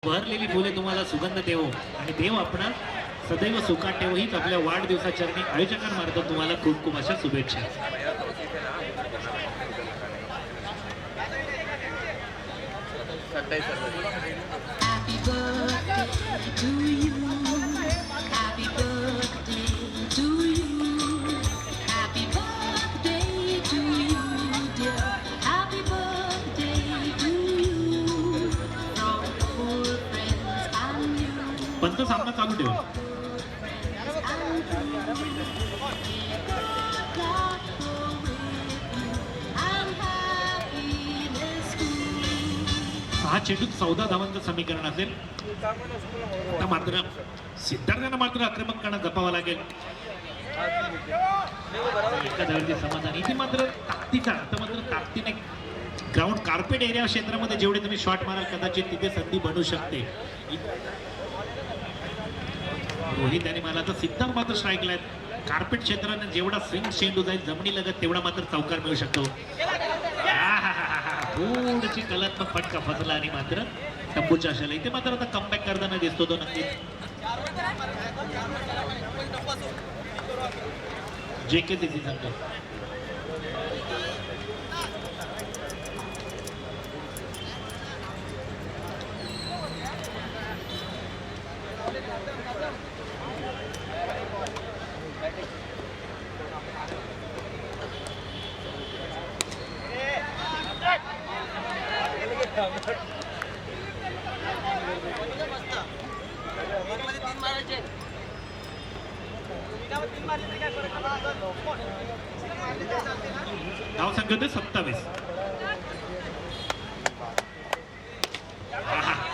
भरलेली फुले तुम्हाला सुगंध देवो आणि देव आपण सदैव सुखात ठेवो हीच आपल्या वाढदिवसाचरणी आयोजकांमार्फत तुम्हाला खूप खूप अशा शुभेच्छा. Happy birthday to you. Happy birthday to you. Happy birthday to you, dear. Happy birthday to you. From old friends and you. Pant सामना चालू ठेवा. सहा चेंडूत 14 धावांचं समीकरण असेल. आता मात्र सिद्धार्थांना मात्र आक्रमकपणा जपावा लागेल. एका धावांचे समाधान इथे मात्र ताकदीचा आता मात्र ताकदीने ग्राउंड कार्पेट एरिया क्षेत्रामध्ये जेवढे तुम्ही शॉट माराल कदाचित तिथे संधी बनू शकते. रोहित आणि मला तर सिद्धार्थ मात्र स्ट्राईकला आहेत. कार्पेट क्षेत्राने जेवढा स्विंग चेंडू जाईल जमिनी लगत तेवढा मात्र चौकार मिळू शकतो. थोडीशी कलात्मक फटका फसला आणि मात्र तंबूच्या आशाला इथे मात्र आता कमबॅक करताना दिसतो तो नक्कीच JKCC संघ. धाव संख्या होते 27.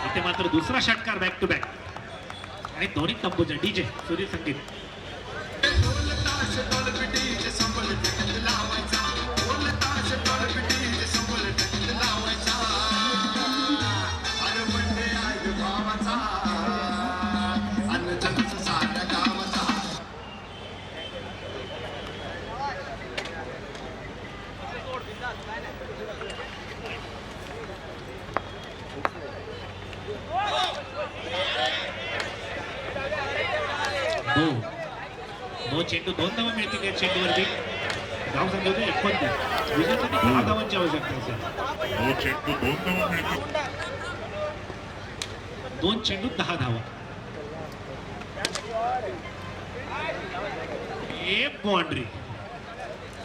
इथे मात्र दुसरा षटकार बॅक टू बॅक आणि दोन्ही तंबूचा डीजे सूर्य संगीत. दो चेंडू 2 धावा मिळतील या चेंडूवरती. धाव संख्या होते 29. विजयासाठी 10 धावांची आवश्यकता असेल. 2 चेंडू 10 धावा. एक बाउंड्री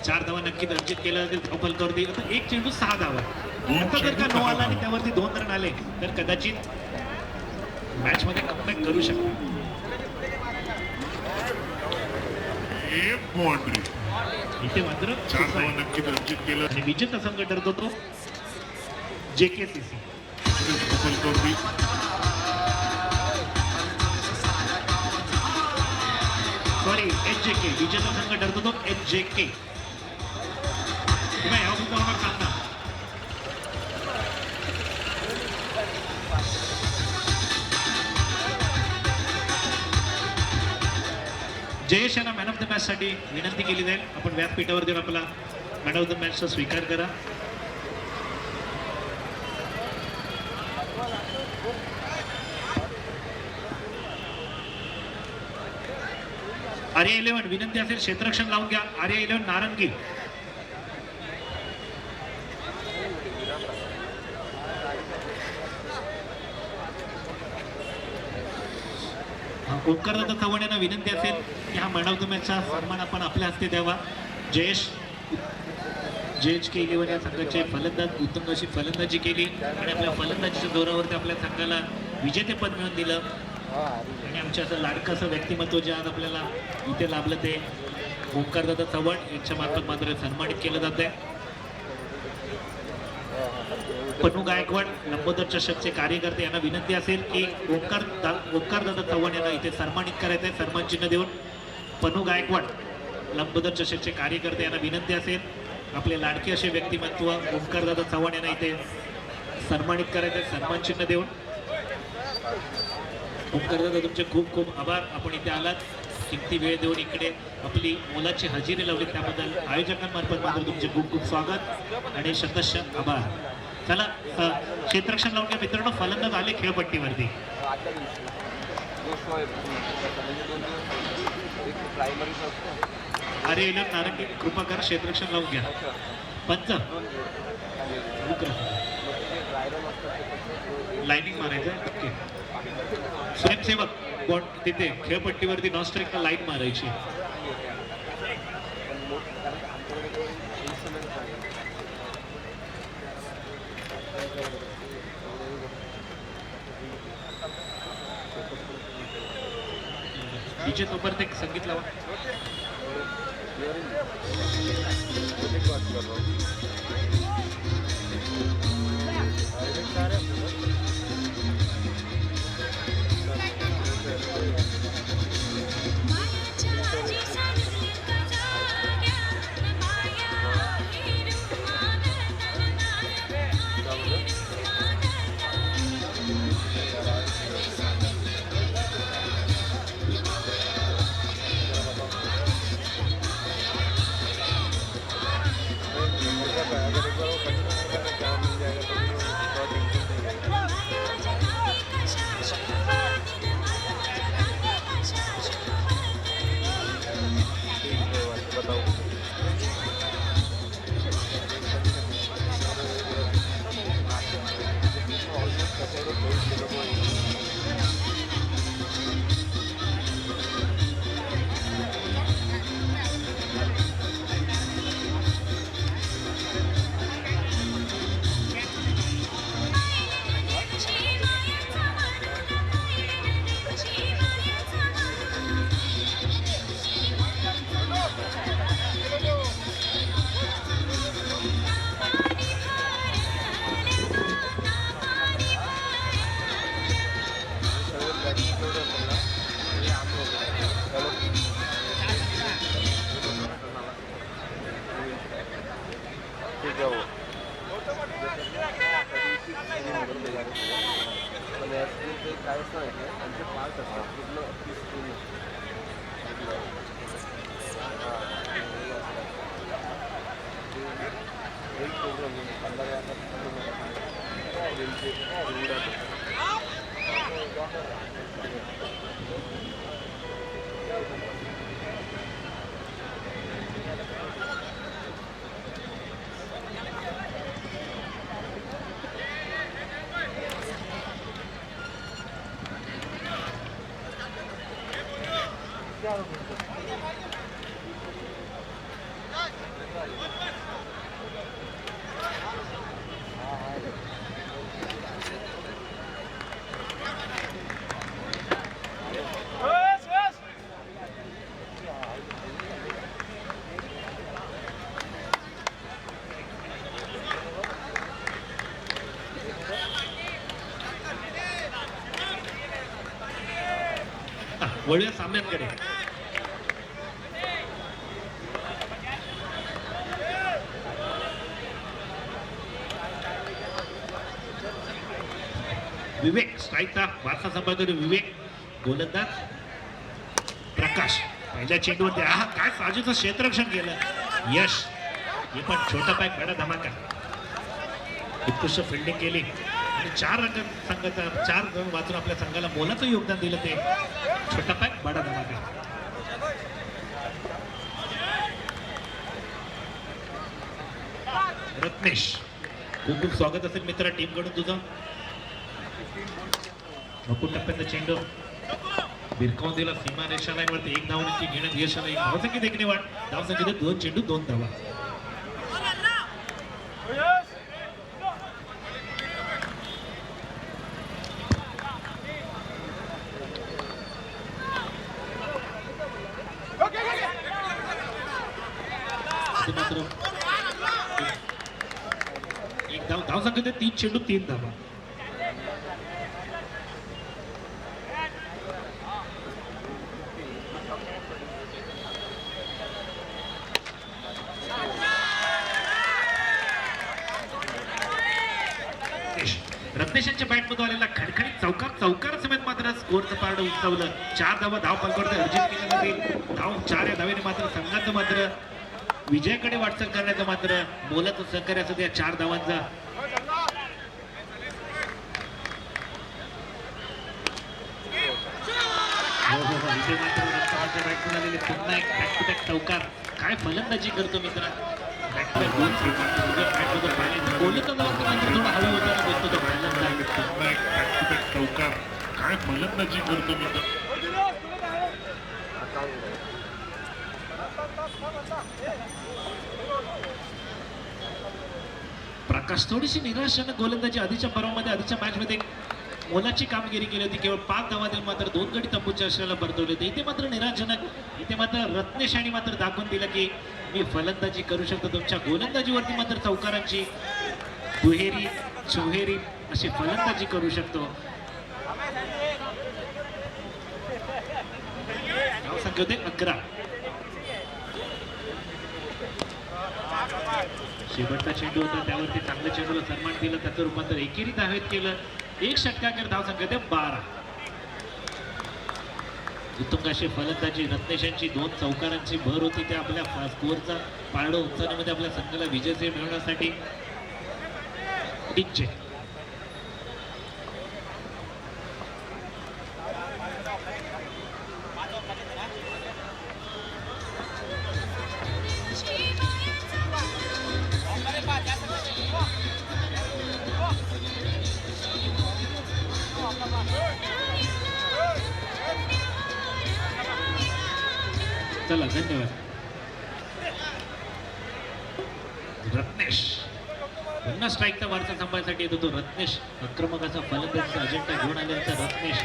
4 धावा नक्की अर्जित केला जातील धाव फलकावरती. आता 1 चेंडू 6 धावा. आता जर का 9 आला आणि त्यावरती 2 रन आले तर कदाचित मॅच मध्ये कमबॅक करू शकतो. इथे मात्र आणि विजेता संघ ठरतो तो JKCC. Sorry HJK. विजेता संघ ठरतो तो HJK. सामना जयेश यांना मॅन ऑफ द मॅच साठी विनंती केली जाईल. आपण व्यासपीठावर देऊन आपला मॅन ऑफ द मॅचचा स्वीकार करा. आर्या 11 विनंती असेल क्षेत्ररक्षण लावून घ्या. आर्या 11 नारंगी. ओंकारदादा चव्हाण यांना विनंती असेल की हा मॅन ऑफ द मॅचचा सन्मान आपण आपल्या हस्ते द्यावा. JK 11 या संघाचे फलंदाज उत्तम अशी फलंदाजी केली आणि आपल्या फलंदाजीच्या जोरावरती आपल्या संघाला विजेतेपद मिळवून दिलं. आणि आमच्या असं लाडकं असं व्यक्तिमत्व जे आज आपल्याला इथे लाभलं ते ओंकारदादा चव्हाण यांच्या मार्फत मात्र सन्मानित केलं जात आहे. पन्नू गायकवाड लंबोदर चषकचे कार्यकर्ते यांना विनंती असेल की ओंकारदादा चव्हाण यांना इथे सन्मानित करायचं आहे. सन्मान चिन्ह देऊन पन्नू गायकवाड लंबोदर चषकचे कार्यकर्ते यांना विनंती असेल आपले लाडके असे व्यक्तिमत्व ओंकारदादा चव्हाण यांना इथे सन्मानित करायचं आहे. सन्मान चिन्ह देऊन ओंकारदादा तुमचे खूप खूप आभार. आपण इथे आलात किती वेळ देऊन इकडे आपली मोलाची हजेरी लावली त्याबद्दल आयोजकांमार्फत मात्र तुमचे खूप खूप स्वागत आणि शतशः आभार. चला क्षेत्ररक्षण लावून घ्या मित्रांनो. फलंदाज आले खेळपट्टीवरती. आदल्या दिवशी जो शो आहे म्हणजे 2 दिवस एक प्रायमरीचा असतो. अरे नारंगी कृपा करा क्षेत्ररक्षण लावून घ्या. पंच 2 दिवस मग ते ड्राय रन असतात ते फक्त लाईनिंग मारायचं. ओके. स्वयंसेवक बॉट तिथे खेळपट्टीवरती नॉस्ट्रिकला लाईन मारायची. पण मोठ कारण आमच्याकडे इन्स्ट्रुमेंट आहे. डीजे तोपर्यंत एक संगीत लावा. काहीच नाही आमचे पार्ट असतात पूर्ण पीसफुल. एक प्रोग्राम 我这上面给你。विवेक स्ट्राईकचा वारसा सांभाळतो विवेक गोलंदाज प्रकाश पहिल्या चेंडूवरती हा काय साजेचं क्षेत्ररक्षण केलं यश हे पण छोटा पॅक बडा धमाका उत्कृष्ट फिल्डिंग केली आणि 4 रन संघाचा 4 रन वाचून आपल्या संघाला मोलाचं योगदान दिलं ते छोटा पॅक बडा धमाका रत्नेश खूप खूप स्वागत असेल मित्रा टीम कडून तुझं नको टप्प्याचा चेंडू भिरकावून दिला सीमा रेषा लाईन वरती 1 धावांची घेण्यात यश आलं धावसंख्या देखील वाढ धावसंख्येत 2 चेंडू 2 धावा मात्र 1 धाव धावसंख्येत 3 चेंडू 3 धावा रत्नेशांच्या बॅटमधून आलेला खडखडीत चौकार समेत मात्र स्कोरचं पारड उंचावलं 4 धावा धाव पलकडते अर्जित केल्यामध्ये धाव 4 या धावेने मात्र संघाचं मात्र विजयाकडे वाटचाल करण्याचं मात्र मोलाचं सहकार्य असं त्या 4 धावांचा इथे मात्र रत्नाच्या बॅटमधून आलेले पुन्हा एक बॅक टू बॅक चौकार. काय फलंदाजी करतो मित्र. बॅक टू बॅक दोन बॅटमधून पाहिले गोलंदाजावरती मात्र थोडा हळू होताना दिसतो तो फलंदाज. पुन्हा एक बॅक टू बॅक चौकार. काय फलंदाजी करतो मित्र. प्रकाश थोडीशी निराशानं गोलंदाजी आधीच्या पर्वामध्ये आधीच्या मॅचमध्ये मोलाची कामगिरी केली होती. केवळ 5 धावांनी मात्र 2 गडी तंबूच्या आश्रयाला परतवले होते. इथे मात्र निराशजनक. इथे मात्र रत्नेश यांनी मात्र दाखवून दिलं की मी फलंदाजी करू शकतो. तुमच्या गोलंदाजीवरती मात्र चौकारांची दुहेरी चौहेरी अशी फलंदाजी करू शकतो. संख्या होते 11. शेवटचा चेंडू होता त्यावरती चांगल्या चेंडूला सन्मान दिला. त्याचं रूपांतर एकेरी धावेत केलं. 1 षटकाकर धाव संख्या होते 12. उत्तुंग अशी फलंदाजी रत्नेशांची 2 चौकारांची भर होती. त्या आपल्या स्कोअरचा पारडं उंचावण्यामध्ये आपल्या संघाला विजय मिळवण्यासाठी टीमचे चला धन्यवाद. रत्नेश पुन्हा स्ट्राईकचा वारसा सांभाळण्यासाठी येतो तो रत्नेश. आक्रमक असा फलंदाजीचा अजेंडा घेऊन आल्यानंतर रत्नेश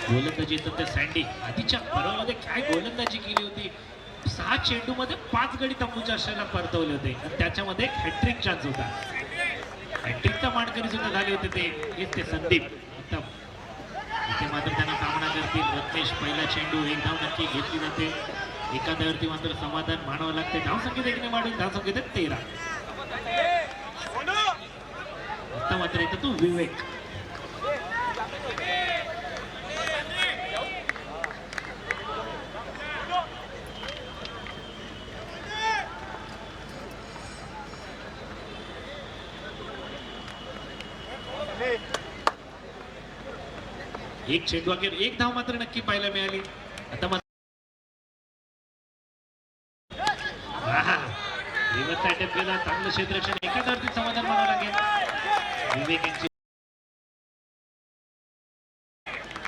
गोलंदाजी तर सँडी आधीच्या पर्वामध्ये काय गोलंदाजी केली होती. 6 चेंडूमध्ये 5 गडी तंबूच्या आश्रयाला परतवले होते आणि त्याच्यामध्ये एक हॅट्रिक चान्स होता. हॅट्रिकचा मानकरी सुद्धा झाले होते ते संदीप. आता इथे मात्र त्यांना सामना करतील रत्नेश. पहिला चेंडू 1 धाव नक्की घेतली जाते. एखाद्यावरती मात्र समाधान मानावं लागते. धावसंख्या देखील वाढून धावसंख्या 13. आता मात्र येतो तो विवेक. एक चेंडू अखेर 1 धाव मात्र नक्की पाहायला मिळाली. आता मात्र केला चांगलं क्षेत्ररक्षण. एखाद्यावरती समाधान मानावं लागेल. विवेक यांची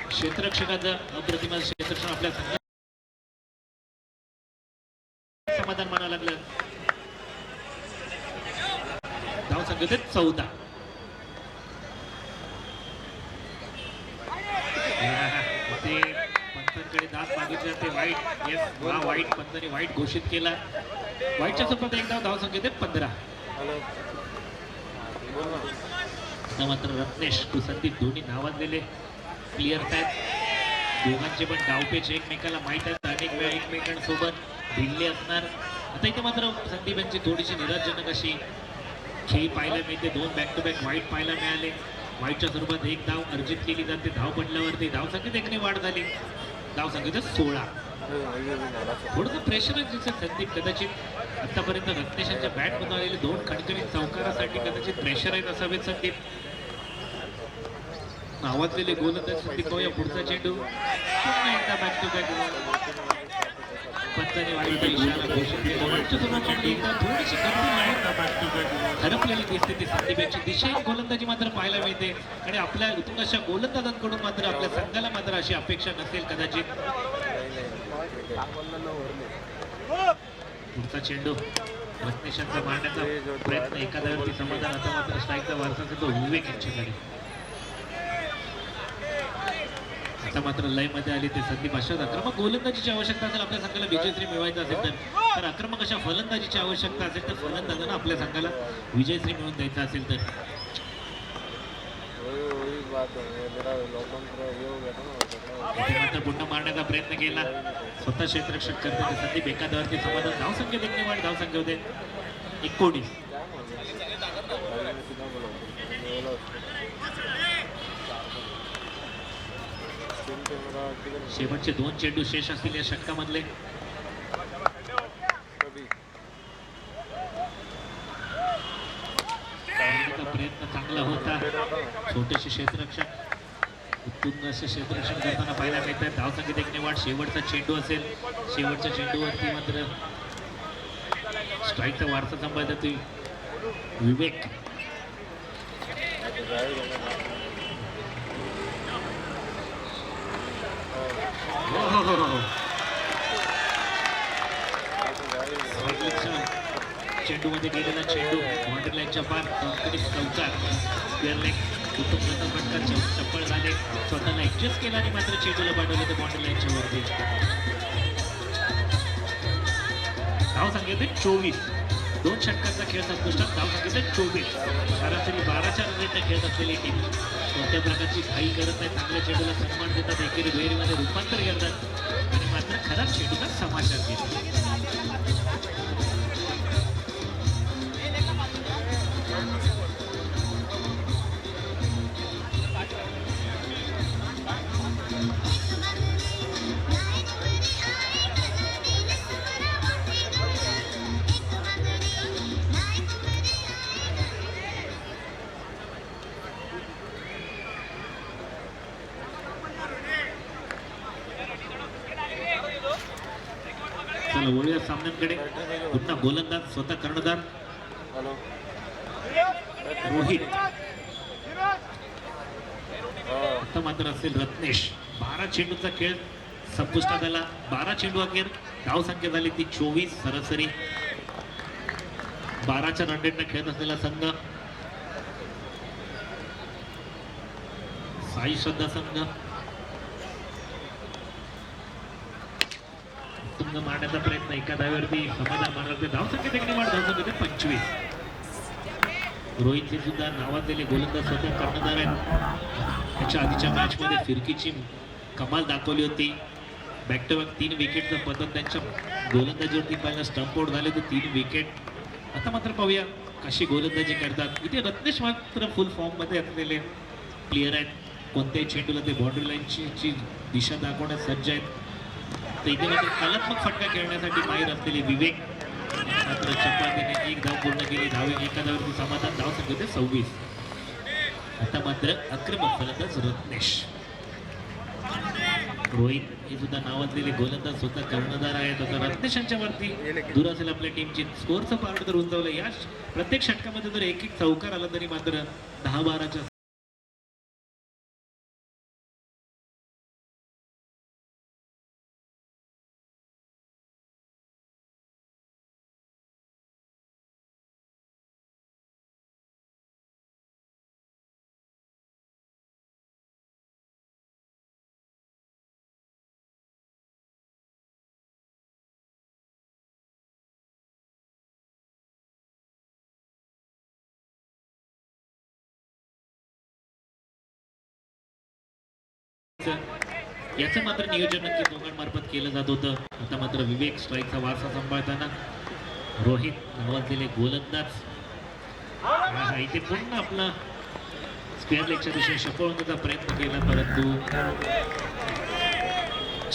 क्षेत्ररक्षकाचं अप्रतिम क्षेत्ररक्षण आपल्या संघात समाधान मानावं लागलं. धाव संख्या 14. पंचांकडे दात मागितले ते वाईट. येस हा वाईट पंचाने वाईट घोषित केला. वाईटच्या सोबत एकदा धाव संख्या 15. आता मात्र रत्नेश टू संदीप दोन्ही नावाजलेले प्लेयर्स आहेत. दोघांचे पण डावपेच एकमेकाला माहीत आहेत. अनेक वेळा एकमेकांसोबत भिडले असणार. आता इथे मात्र संदीप यांची थोडीशी निराशजनक अशी खेळी पाहायला मिळते. 2 बॅक टू बॅक वाईट पाहायला मिळाले. वाईटच्या स्वरूपात 1 धाव अर्जित केली जाते. धाव पडल्यावरती धावसंख्येत एकने वाढ झाली. धावसंख्येत 16. थोडंसं प्रेशरच दिसत संदीप. कदाचित आतापर्यंत रत्नेशांच्या बॅटमधून आलेले 2 खणखणीत चौकारासाठी कदाचित प्रेशर आहेत असावेत संदीप. नावाजलेले गोलंदाज संदीप पाहूया पुढचा चेंडू. पुन्हा एकदा बॅक टू बॅक पंचाने वाईट इशारा घोषित केला. वाईटच्या स्वरूपात एकदा थोडीशी हरपलेली दिसते ती संदीप यांची. दिशाहीन गोलंदाजी मात्र पाहायला मिळते आणि आपल्या उत्तुंग अशा गोलंदाजांकडून मात्र आपल्या संघाला मात्र अशी अपेक्षा नसेल कदाचित. पुढचा चेंडू रत्नेशांचा मारण्याचा प्रयत्न. एखाद्यावरती समाधान. आता मात्र स्ट्राईकचा वारसा तो विवेक यांच्याकडे. आता मात्र लय मध्ये आली ते संदीप. अशाच आक्रमक गोलंदाजीची आवश्यकता असेल आपल्या संघाला विजयश्री मिळवायचा असेल तर आक्रमक अशा फलंदाजीची आवश्यकता असेल तर फलंदाजांना आपल्या संघाला विजयश्री मिळवून द्यायचा असेल तर मात्र पुन्हा मारण्याचा प्रयत्न केला. स्वतः क्षेत्ररक्षक करते ते संदीप. एखाद्यावरती समाधान. धावसंख्या देखील वाढ. धावसंख्या होते 19. शेवटचे 2 चेंडू शेष असतील या षटकामधले. प्रयत्न चांगला होता. छोटेसे क्षेत्ररक्षक उत्तुंग असे क्षेत्ररक्षण करताना पाहायला मिळत आहे. धावसंख्येत एक निवाड. शेवटचा चेंडू असेल. शेवटच्या चेंडूवरती मात्र स्ट्राईकचा वारसा सांभाळतात विवेक. चेंडू मध्ये गेलेला चेंडू बाउंड्री लाईनच्या पार तडतडीत चौकार. स्क्वेअर लेग उत्तम फटका चप्पल झाले. स्वतःला ऍडजस्ट केला आणि मात्र चेंडूला पाठवले तर बाउंड्री लाईनच्या वरती. धाव सांगितले 24. 2 षटकांचा खेळ संपुष्टात. धाव सांगितले 24. सरासरी 12च्या रनरेटने खेळत असलेली टीम कोणत्या प्रकारची घाई करत नाही. चांगल्या चेंडूला सन्मान देतात. एकेरी दुहेरीमध्ये रूपांतर करतात आणि मात्र खराब चेंडूला समाचार घेतात. चला वळूया सामन्यांकडे. पुन्हा गोलंदाज स्वतः कर्णधार रोहित. आता मात्र असेल रत्नेश. 12 चेंडूचा खेळ संपुष्टात आला. 12 चेंडू अखेर धाव संख्या झाली ती 24. सरासरी 12च्या रनरेटने खेळत असलेला संघ साई श्रद्धा संघ उत्तुंग मारण्याचा प्रयत्न. एका धावेवरती समाधान मानवते. धावसंख्येत एक निवाड. धावसंख्येत 25. रोहितचे सुद्धा नावाजलेले गोलंदाज स्वतः कर्णधार आहेत. त्याच्या आधीच्या मॅच मध्ये फिरकीची कमाल दाखवली होती. बॅक टू बॅक 3 विकेटचं पतन त्यांच्या गोलंदाजीवरती पहिला स्टंप आउट झाले तर 3 विकेट. आता मात्र पाहूया कशी गोलंदाजी करतात. इथे रत्नेश मात्र फुल फॉर्म मध्ये असलेले प्लेयर आहेत. कोणत्याही चेंडूला ते बाउंड्री लाईनची दिशा दाखवण्यास सज्ज आहेत. तर इथे मात्र कलात्मक फटका खेळण्यासाठी माहीर असलेले विवेक मात्र चपातीने 1 धाव पूर्ण केली. एका धावेवरती समाधान. धाव संख्या होते 26. आता मात्र आक्रमक फलंदाज रत्नेश. रोहित हे सुद्धा नावाजलेले गोलंदाज स्वतः कर्णधार आहेत. आता रत्नेशांच्या वरती दूर असेल आपल्या टीमची. स्कोअरचं पार्ट तर उंचावलं. या प्रत्येक षटकामध्ये जर एक चौकार आला तरी मात्र 10-12च्या याचं मात्र नियोजन नक्की दोघांमार्फत केलं जात होतं. आता मात्र विवेक स्ट्राईकचा वारसा सांभाळताना रोहित नावाजलेले गोलंदाज इथे पुन्हा आपला स्क्वेअर लेगच्या दिशेने शपवण्याचा प्रयत्न केला परंतु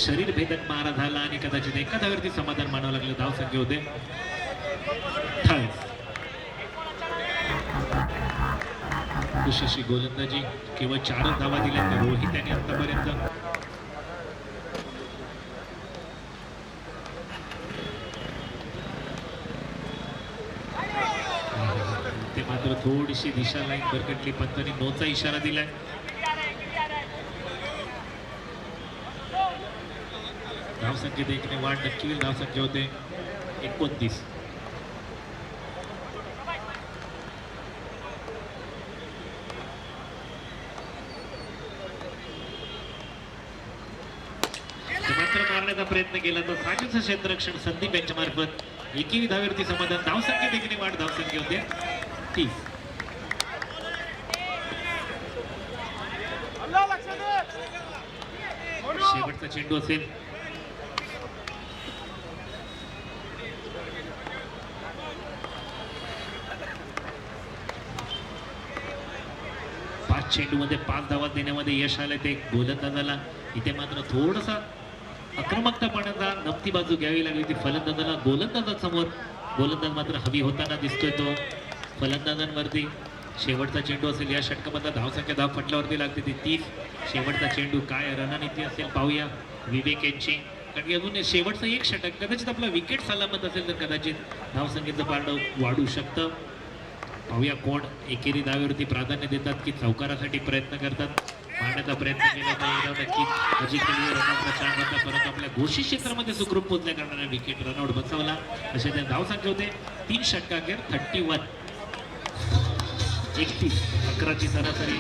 शरीर भेदक मारा झाला आणि कदाचित एका धावेवरती समाधान मानावं लागलं. धाव संख्या होते 28. अशी गोलंदाजी केवळ 4 धावा दिल्या रोहित यांनी आतापर्यंत. ते मात्र थोडीशी दिशा लाईन बरकटली. पंतांनी नोचा इशारा दिलाय. धावसंख्येत 1 वाढ नक्की होईल. धावसंख्या होते 29. मारण्याचा प्रयत्न केला तर साजेचं क्षेत्ररक्षण संदीप यांच्या मार्फत. 21 धावेवरती समाधान. धावसंख्येत 1 वाढ. धावसंख्या होते 30. शेवटचा चेंडू असेल. चेंडू मध्ये 5 धावा देण्यामध्ये यश आले ते गोलंदाजाला. इथे मात्र थोडासा आक्रमकतापणाचा नमती बाजू घ्यावी लागली ती फलंदाजाला. गोलंदाजासमोर गोलंदाज मात्र हवी होताना दिसतोय तो फलंदाजांवरती. शेवटचा चेंडू असेल या षटकामधला धावसंख्या धाव फटल्यावरती लागते ती 30. शेवटचा चेंडू काय रणनीती असेल पाहूया विवेक यांची, कारण की अजून शेवटचं एक षटक कदाचित आपला विकेट सलामत असेल तर कदाचित धावसंख्येचं पारडं वाढू शकतं. पाहूया कोण एकेरी धावेवरती प्राधान्य देतात की चौकारासाठी प्रयत्न करतात. मारण्याचा प्रयत्न केला तर नक्कीच अजित छान होता, परंतु आपल्या घोषित क्षेत्रामध्ये सुखरूप पोहोचल्या कारणाने विकेट रनआउट बसवला. अशा त्या धावसंख्या होते 3 षटकाखेर 31. 31 11ची सरासरी.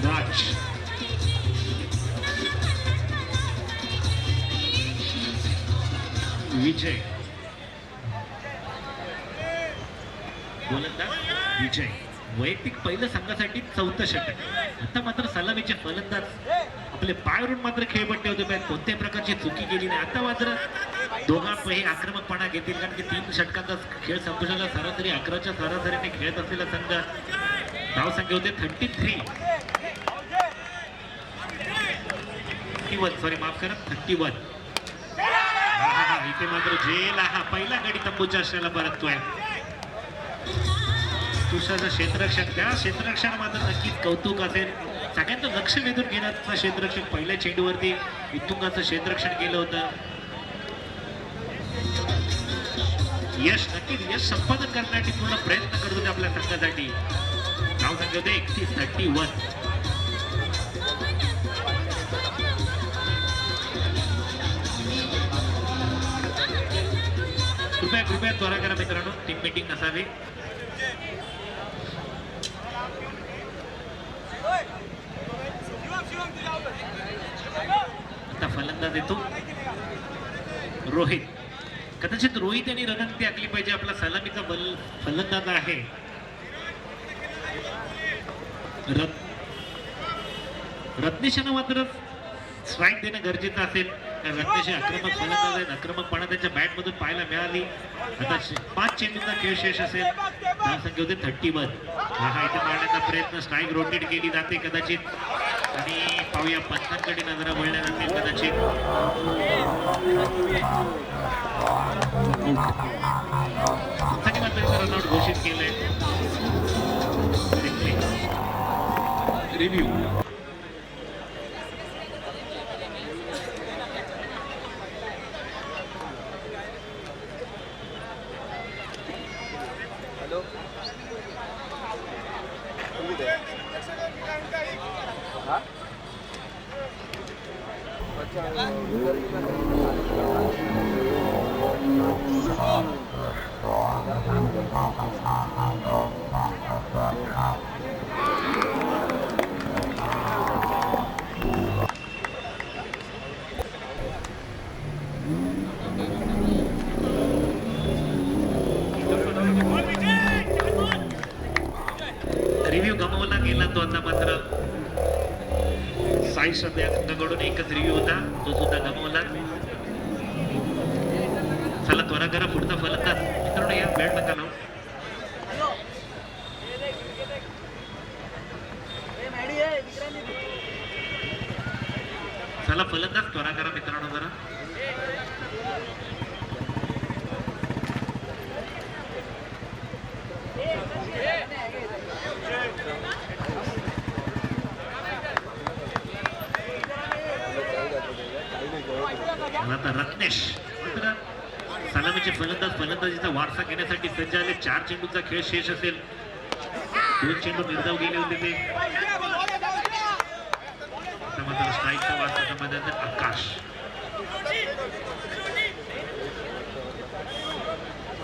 राज विजय गोलंदाज विजय वैयक्तिक पहिलं संघासाठी 4थं षटक. आता मात्र सलामीचे फलंदाज आपले पायावरून मात्र खेळपट्टी होते पाहिजे, कोणत्याही प्रकारची चुकी केली नाही. आता मात्र दोघांपैकी आक्रमकपणा घेतील, कारण की 3 षटकांचा खेळ संपुष्टाला सरासरी 11च्या सरासरीने खेळत असलेला संघ. धावसंख्या होते 33. सॉरी माफ करा 31. इथे मात्र जेल हा पहिला गडी तंबूच्या आश्रयाला परततोय. तुषारचं क्षेत्ररक्षण, त्या क्षेत्ररक्षण मात्र नक्कीच कौतुक असेल. सगळ्यांचं लक्ष वेधून घेण्याचा क्षेत्ररक्षक पहिल्या चेंडूवरती उत्तुंगाचं क्षेत्ररक्षण केलं होतं. यश नक्कीच यश संपादन करण्यासाठी पूर्ण प्रयत्न करत होते आपल्या संघासाठी. धावसंख्या होते 31. कृपया त्वरा करा मित्रांनो, टीम मीटिंग नसावी. आता फलंदाज येतो रोहित. कदाचित रोहित यांनी रणनीती आखली पाहिजे. आपला सलामीचा फलंदाज आहे रत्नेशानं मात्र स्ट्राईक देणं गरजेचं असेल. रत्नेश आक्रमक फलंदाज आहेत, आक्रमकपणा त्याच्या बॅटमधून पाहायला मिळाली. आता 5 चेंडूंचा खेळ शेष असेल. धावसंख्या होते 31. हा इथे मारण्याचा प्रयत्न, स्ट्राईक रोटेट केली जाते कदाचित, आणि पाहूया पंचांकडे नजरा वळल्या जातील कदाचित. मात्र रनआउट घोषित केलंय. रिव्ह्यू रिव्ह्यू गमावला गेला तो. आता मात्र साई श्रद्धा या संघाकडून एकच रिव्ह्यू होता, तो सुद्धा गमावला. चला त्वरा करा, पुढचा फलंदाज मित्रांनो या बॅट नका लावू. चला फलंदाज त्वरा करा मित्रांनो जरा. आता रत्नेश मात्र सलामीचे फलंदाजीचा वारसा घेण्यासाठी सज्ज आले. 4 चेंडूचा खेळ शेष असेल. 2 चेंडू निर्धाव गेले होते ते. मात्र स्ट्राईकचा वारसा समाजाचा आकाश.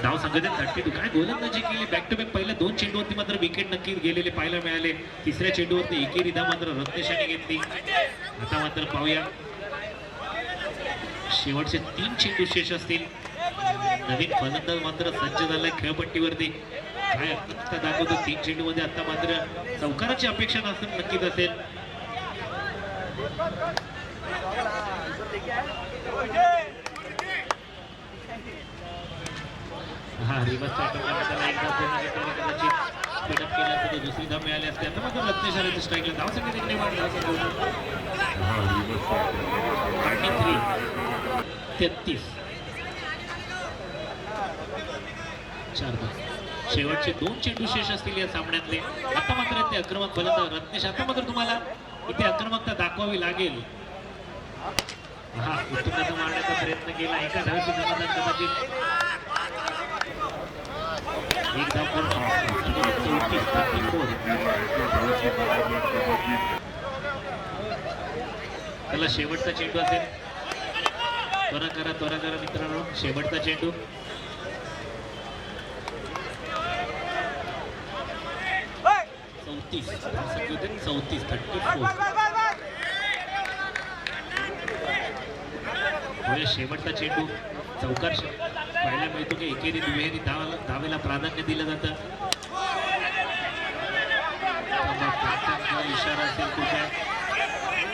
धाव संघाने 32 काय गोलंदाजी केली बॅक टू बॅक. पहिल्या 2 चेंडूवरती मात्र विकेट नक्की गेलेले पाहायला मिळाले. तिसऱ्या चेंडूवरती एकेरी धाव मात्र रत्नेशाने घेतली. आता मात्र पाहूया शेवटचे 3 चेंडू शेष असतील. नवीन फलंदाज मात्र सज्ज झालाय खेळपट्टीवरती. काय आता दाखवतो 3 चेंडू मध्ये. आता मात्र चौकाराची अपेक्षा नसेल नक्कीच असेल. हा रिवर्सचा अटॅक त्याला एकदा पूर्ण घेतलेला कदाचित स्पीडअप केला असता तर दुसरी धाव मिळाली असते. आता मात्र रत्नेशाने स्ट्राईकला धाव संख्या देखील वाढली. 33 4 धाव. शेवटचे 2 चेंडू शेष असतील या सामन्यातले. आता मात्र ते आक्रमक फलंदाज रत्नेश. आता मात्र तुम्हाला इथे आक्रमकता दाखवावी लागेल. हा उत्तुंगता मारण्याचा प्रयत्न केला. एका धावेची समाधान कदाचित एक धाव पूर्ण. 34. त्याला शेवटचा चेंडू असेल. त्वरा करा मित्रांनो. शेवटचा चेंडू. चौतीस. शेवटचा चेंडू चौकार पाहायला मिळतो की एकेरी दुहेरी धावेला प्राधान्य दिलं जातं. इशारा असेल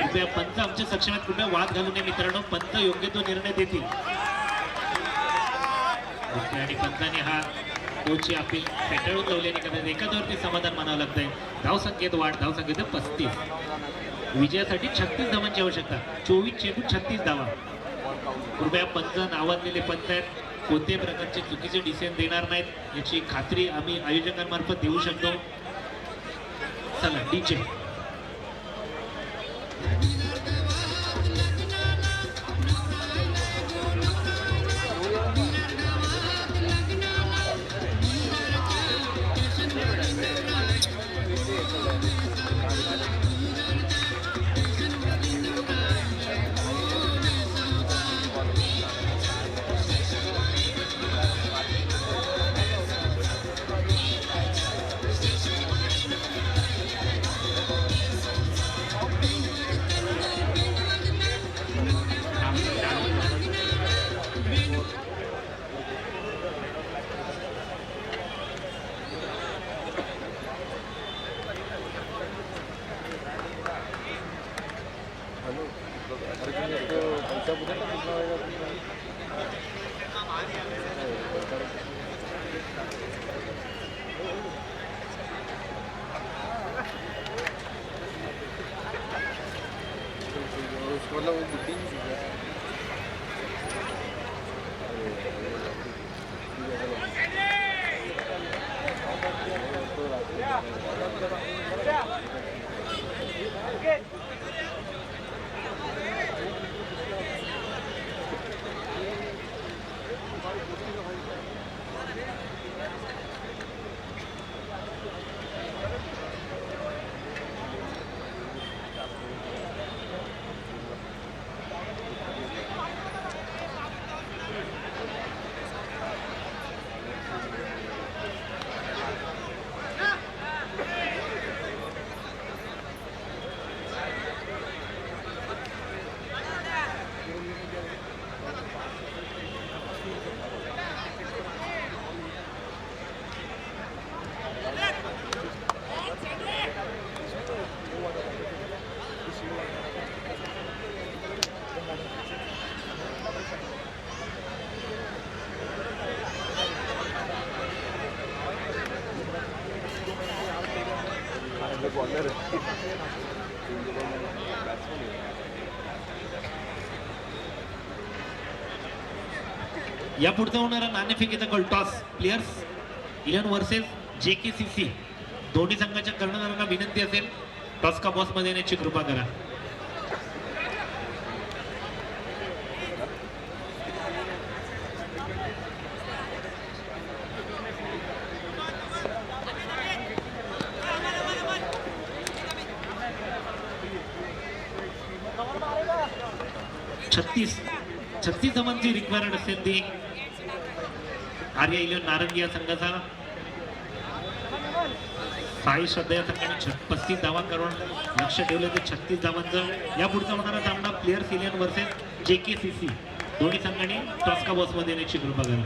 कृपया पंच आमच्या सक्षमात कृपया वाद घालू नये मित्रांनो. पंच योग्य तो निर्णय देतील. आणि पंचाने हा कोचची अपील फेटाळून लावल्याने कदाचित एखाद्यावरती समाधान मानावं लागतंय. धावसंख्येत वाढ. धावसंख्येत 35. विजयासाठी 36 धावांची आवश्यकता. 24 चेंडू 36 धावा. कृपया पंच नावाजलेले पंच आहेत. कोणत्याही प्रकारचे चुकीचे डिसिजन देणार नाहीत याची खात्री आम्ही आयोजकांमार्फत देऊ शकतो. चला डीजे. या पुढचा होणारा नाणेफेकीचा गोल टॉस. प्लेयर्स 11 वर्सेस JKCC दोन्ही संघाच्या कर्णधारांना विनंती असेल टॉस का बॉस मध्ये येण्याची कृपा करा. छत्तीस धावांची रिक्वायर्ड असेल ती आर्या इलेव्हन नारंगी या संघाचा साई श्रद्धा या संघाने 35 धावा करून लक्ष ठेवले ते 36 धावांचं. या पुढचा होणारा सामना प्लेयर्स इलेव्हन वर्सेस JKCC दोन्ही संघांनी टॉस्का बॉक्स मध्ये येण्याची कृपा करा.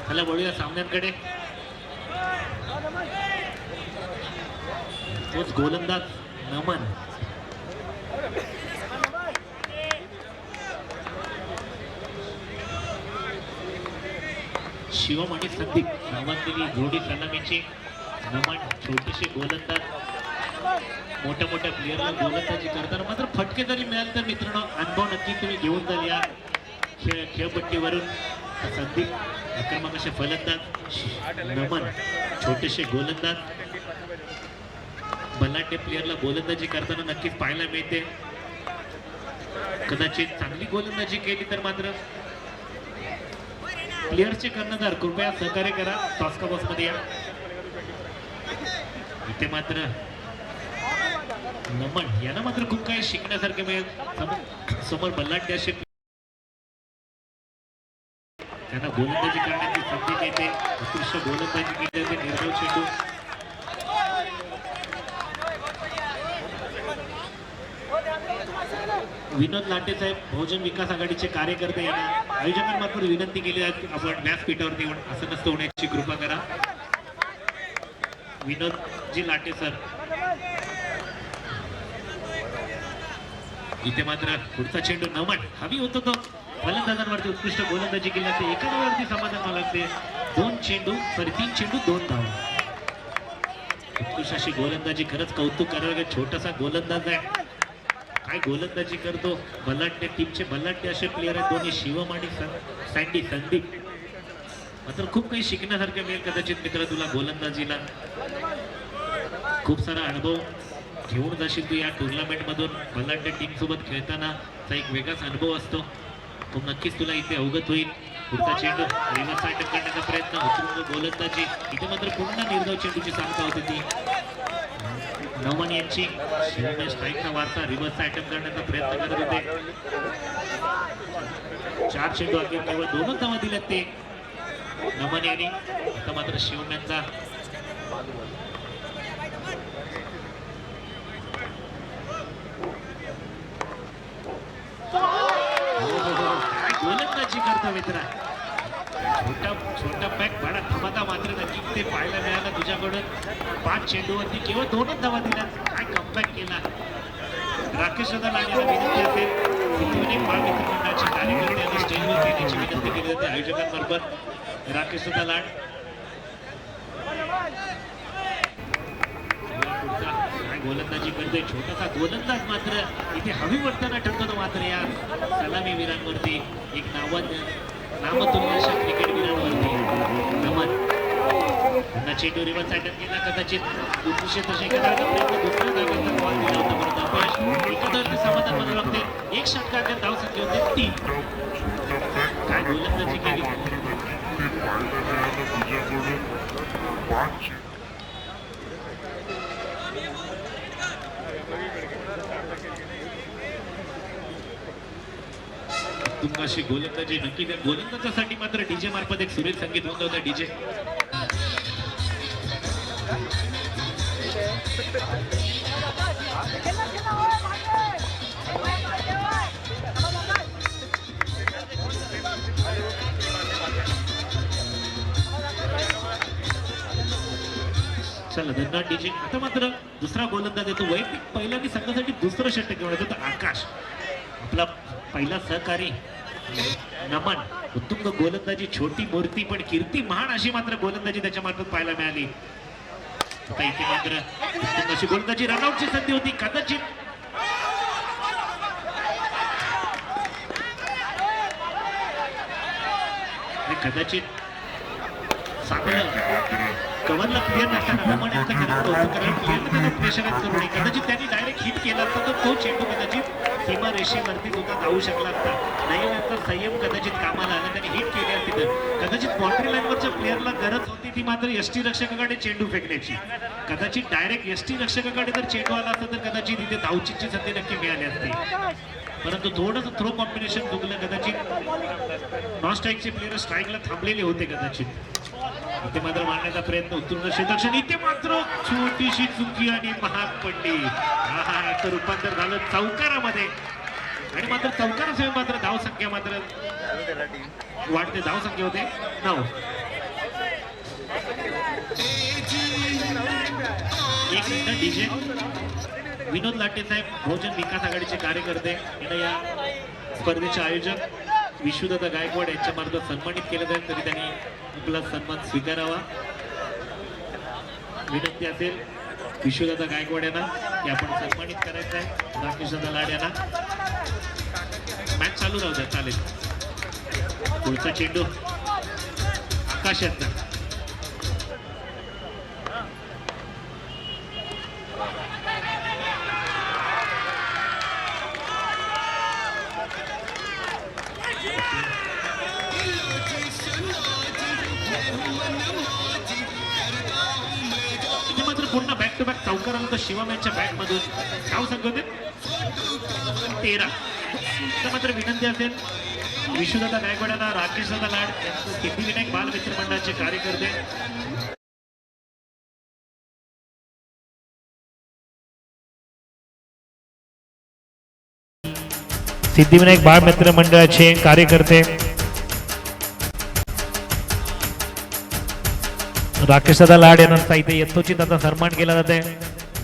चला वळूया सामन्यांकडे. तोच गोलंदाज नमन. शिवम आणि संदीप नावांतली जोडी सलामीची. नमन छोटीशी गोलंदाज मोठ्या मोठ्या प्लेअरला गोलंदाजी करताना मात्र फटके जरी मिळाले तर मित्रांनो अनुभव नक्की तुम्ही घेऊन जाल या खेळपट्टीवरून. संदीप आक्रमक असे फलंदाज, नमन छोटेसे गोलंदाज. बलाढ्य प्लेअरला गोलंदाजी करताना नक्कीच पाहायला मिळते. कदाचित चांगली गोलंदाजी केली तर मात्र प्लेयर्सचे कर्णधार कृपया सहकार्य करा. टॉस्का बॉक्स मध्ये या. इथे मात्र नमन यांना मात्र खूप काही शिकण्यासारखे मिळेल. समोर बल्लाढ्य असे त्यांना गोलंदाजी करण्याची संधी मिळते. उत्कृष्ट गोलंदाजी केली जाते. निर्भय चेंडू विनोद लाटे साहेब बहुजन विकास आघाडीचे कार्यकर्ते यांना आयोजकांमार्फत विनंती केली आहे की आपण व्यासपीठावरती येऊन असं नसतं होण्याची कृपा करा. विनोदजी लाटे सर. इथे मात्र पुढचा चेंडू नमन हवी होतो तो फलंदाजांवरती उत्कृष्ट गोलंदाजी केली जाते. एका धावावरती समाधान मला लागते. 3 चेंडू 2 धावा. उत्कृष्ट अशी गोलंदाजी. खरंच कौतुक करावं. छोटासा गोलंदाज आहे. काय गोलंदाजी करतो. बलाढ्य टीमचे बलाढ्य असे प्लेयर आहेत दोन्ही शिवम आणि संदीप. मात्र खूप काही शिकण्यासारखं मिळेल कदाचित मित्र तुला गोलंदाजीला. खूप सारा अनुभव घेऊन जाशील तू या टुर्नामेंट मधून. बलाढ्य टीम सोबत खेळतानाचा एक वेगळाच अनुभव असतो तो नक्कीच तुला इथे अवगत होईल. पुढचा चेंडू रिव्हर्स अटॅक करण्याचा प्रयत्न. उतरून गोलंदाजी. इथे मात्र पुन्हा निर्धाव चेंडूची सांगता होती ती नमन यांची. शिवने स्ट्राईकचा वार्ता रिव्हर्स अटॅक करण्याचा प्रयत्न करत होते. 4 चेंडू अखेर केवळ 2च धावा दिल्यात ते नमन यांनी. आता मात्र शिवम यांचा गोलंदाजी करतो मित्रा. छोटा पॅक बडा धमाका मात्र नक्की ते पाहायला मिळाला तुझ्याकडून. 5 चेंडूवरती केवळ 2च धावा दिल्या. काय कमबॅक केला. राकेश दादा लाडेला विनंती असेल पृथ्वीने बालमित्रमंडळाचे कार्यकर्ते आणि स्टेजवर येण्याची विनंती केली जाते आयोजकांमार्फत. राकेश दादा लाड काय गोलंदाजी करतोय. छोटासा गोलंदाज मात्र इथे हवी वाटताना ठरतो मात्र या सलामी वीरांवरती. एक नामतुल्य अशा क्रिकेटवीरांवरती नमन. पुन्हा चेंडू रिव्हर्स अटॅक केला. कदाचित दुसरे तसे प्रयत्न दुसऱ्या धावेचा बॉल दिला होता परंतु अपयश. एखाद्यावरती समाधान म्हणावं लागते. 1 षटकाच्या धाव संख्या होते 3. काय गोलंदाजी केली. तुमकाशी गोलंदाजी नक्की द्या. गोलंदाजासाठी मात्र डीजे मार्फत एक सुरेख संगीत होत होतं. डीजे चला धन्यवाद डीजे. आता मात्र दुसरा गोलंदाज येतो. वैयक्तिक पहिल्यांदा संघासाठी दुसरं षटक घेऊन येतो आकाश. आपला पहिला सहकारी नमन. उत्तुंग गोलंदाजी. छोटी मूर्ती पण कीर्ती महान अशी मात्र गोलंदाजी त्याच्या मार्फत पाहायला मिळाली. आता इथे मात्र उत्तुंग अशी गोलंदाजी. रनआउटची संधी होती कदाचित. कव्हरला प्लेअर नसताना नमन यांचं कौतुक करायला प्लेअरने त्याला प्रेशराईज करू नये. कदाचित त्यांनी डायरेक्ट हिट केला असता तर तो चेंडू कदाचित सीमा रेषेवरती सुद्धा जाऊ शकला असता. नयनचा संयम कदाचित कामाला आला, त्याने हिट केली असती तर कदाचित बाउंड्री लाईनवरच्या प्लेअरला गरज होती ती मात्र यष्टी रक्षकाकडे चेंडू फेकण्याची. कदाचित डायरेक्ट यष्टी रक्षकाकडे जर चेंडू आला असता तर कदाचित इथे धावचीची संधी नक्की मिळाली असती. परंतु थोडंसं थ्रो कॉम्बिनेशन चुकलं. कदाचित नॉन स्ट्राईकचे प्लेयर स्ट्राईकला थांबलेले होते कदाचित. इथे मात्र मारण्याचा प्रयत्न उत्तुंग क्षेत्ररक्षण, इथे मात्र छोटीशी चुकी आणि महाग पडली. याचं रूपांतर झालं चौकारामध्ये आणि मात्र चौकाराशिवाय मात्र धावसंख्या मात्र वाढते. धावसंख्या होते 9. एक मिनिट डीजे. विनोद लाटे साहेब बहुजन विकास आघाडीचे कार्यकर्ते यांना या स्पर्धेचे आयोजक विश्वदत्त गायकवाड यांच्या मार्फत सन्मानित केलं जाईल, तरी त्यांनी आपला सन्मान स्वीकारावा. विनंती असेल विश्वदत्त गायकवाड यांना की आपण सन्मानित करायचं आहे. राकेशदादा लाड यांना मॅच चालू राहू द्या, चालेल. पुढचा चेंडू आकाशाचा. पुन्हा बॅक टू बॅक चौकारानंतर शिवम यांच्या बॅट मधून धाव संख्या होते 13. तर मात्र विनंती असेल विश्वदादा गायकवाडांना, राकेशदादा लाड यांचं सिद्धिविनायक बाल मित्र मंडळाचे कार्यकर्ते सिद्धिविनायक बाळ मित्र मंडळाचे कार्यकर्ते राकेशदादा लाड यांचा इथे यथोचित आता सन्मान केला जात आहे.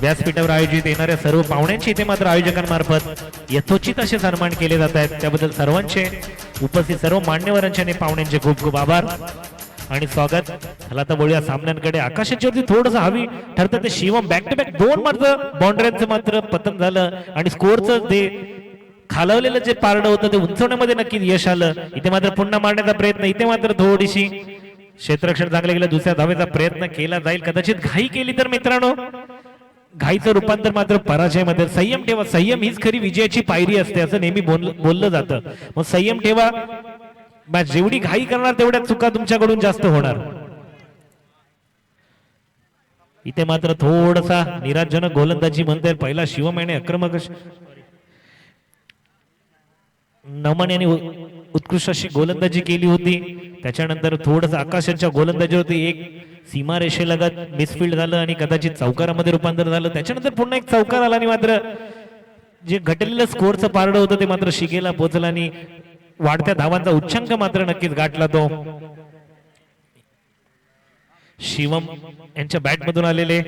व्यासपीठावर आयोजित येणाऱ्या सर्व पाहुण्यांचे इथे मात्र आयोजकांमार्फत यथोचित असे सन्मान केले जात आहेत. त्याबद्दल सर्वांचे उपस्थित सर्व मान्यवरांचे आणि पाहुण्यांचे खूप खूप आभार आणि स्वागत. चला आता बोलूया सामन्यांकडे. आकाशाच्या वरती थोडंसं हवी ठरतं ते शिवम बॅक टू बॅक 2 मात्र बाउंड्रीचं मात्र पतन झालं आणि स्कोअरचं ते खालवलेलं जे पारडं होतं ते उंचवण्यामध्ये नक्की यश आलं. इथे मात्र पुन्हा मारण्याचा प्रयत्न, इथे मात्र थोडीशी क्षेत्ररक्षण चांगलं गेलं. दुसऱ्या धावेचा प्रयत्न केला जाईल. कदाचित घाई केली तर मित्रांनो घाईचं रूपांतर मात्र पराजयामध्ये. संयम ठेवा, संयम हीच खरी विजयाची पायरी असते असं नेहमी बोललं जातं. मग संयम ठेवा. जेवढी घाई करणार तेवढ्या चुका तुमच्याकडून जास्त होणार. इथे मात्र थोडासा निराशजनक गोलंदाजी म्हणता येईल. पहिला शिवम याने आक्रमक नमन यांनी उत्कृष्ट अशी गोलंदाजी केली होती. त्याच्यानंतर थोडस आकाशाच्या गोलंदाजी होती. एक सीमारेषेलगत मिसफिल्ड झालं आणि कदाचित चौकारामध्ये रूपांतर झालं. त्याच्यानंतर पुन्हा एक चौकार आला आणि मात्र जे घटलेलं स्कोअरचं पारडं होतं ते मात्र शिगेला पोहोचलं आणि वाढत्या धावांचा उच्चांक मात्र नक्कीच गाठला तो. शिवम यांच्या बॅटमधून आलेले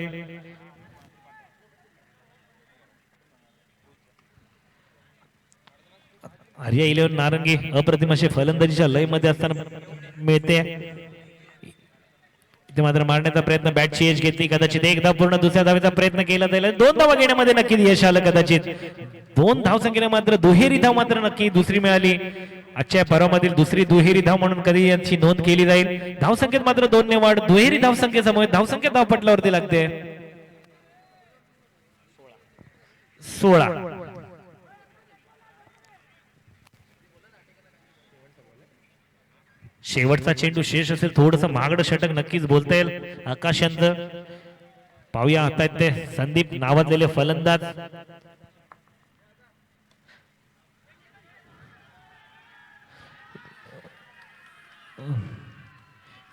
आर्या 11 नारंगी अप्रतिम असे फलंदाजीच्या लय मध्ये असताना मिळते. इथे मात्र मारण्याचा प्रयत्न, बॅटची एज घेतली. कदाचित एक धाव पूर्ण, दुसऱ्या धावेचा प्रयत्न केला जाईल. 2 धावा घेण्यामध्ये नक्की यश आलं. कदाचित 2 धाव संख्येने मात्र दुहेरी धाव मात्र नक्की दुसरी मिळाली. आजच्या पर्वामधील दुसरी दुहेरी धाव म्हणून कधी यांची नोंद केली जाईल. धावसंख्येत मात्र 2 ने वाढ. दुहेरी धावसंख्येसमोर धावसंख्या धावपटलावरती लागते 16. शेवटचा चेंडू शेष असेल. थोडस महागडं षटक नक्कीच बोलता येईल आकाश यांचं. पाहूया आता ते संदीप नावाजलेले फलंदाज.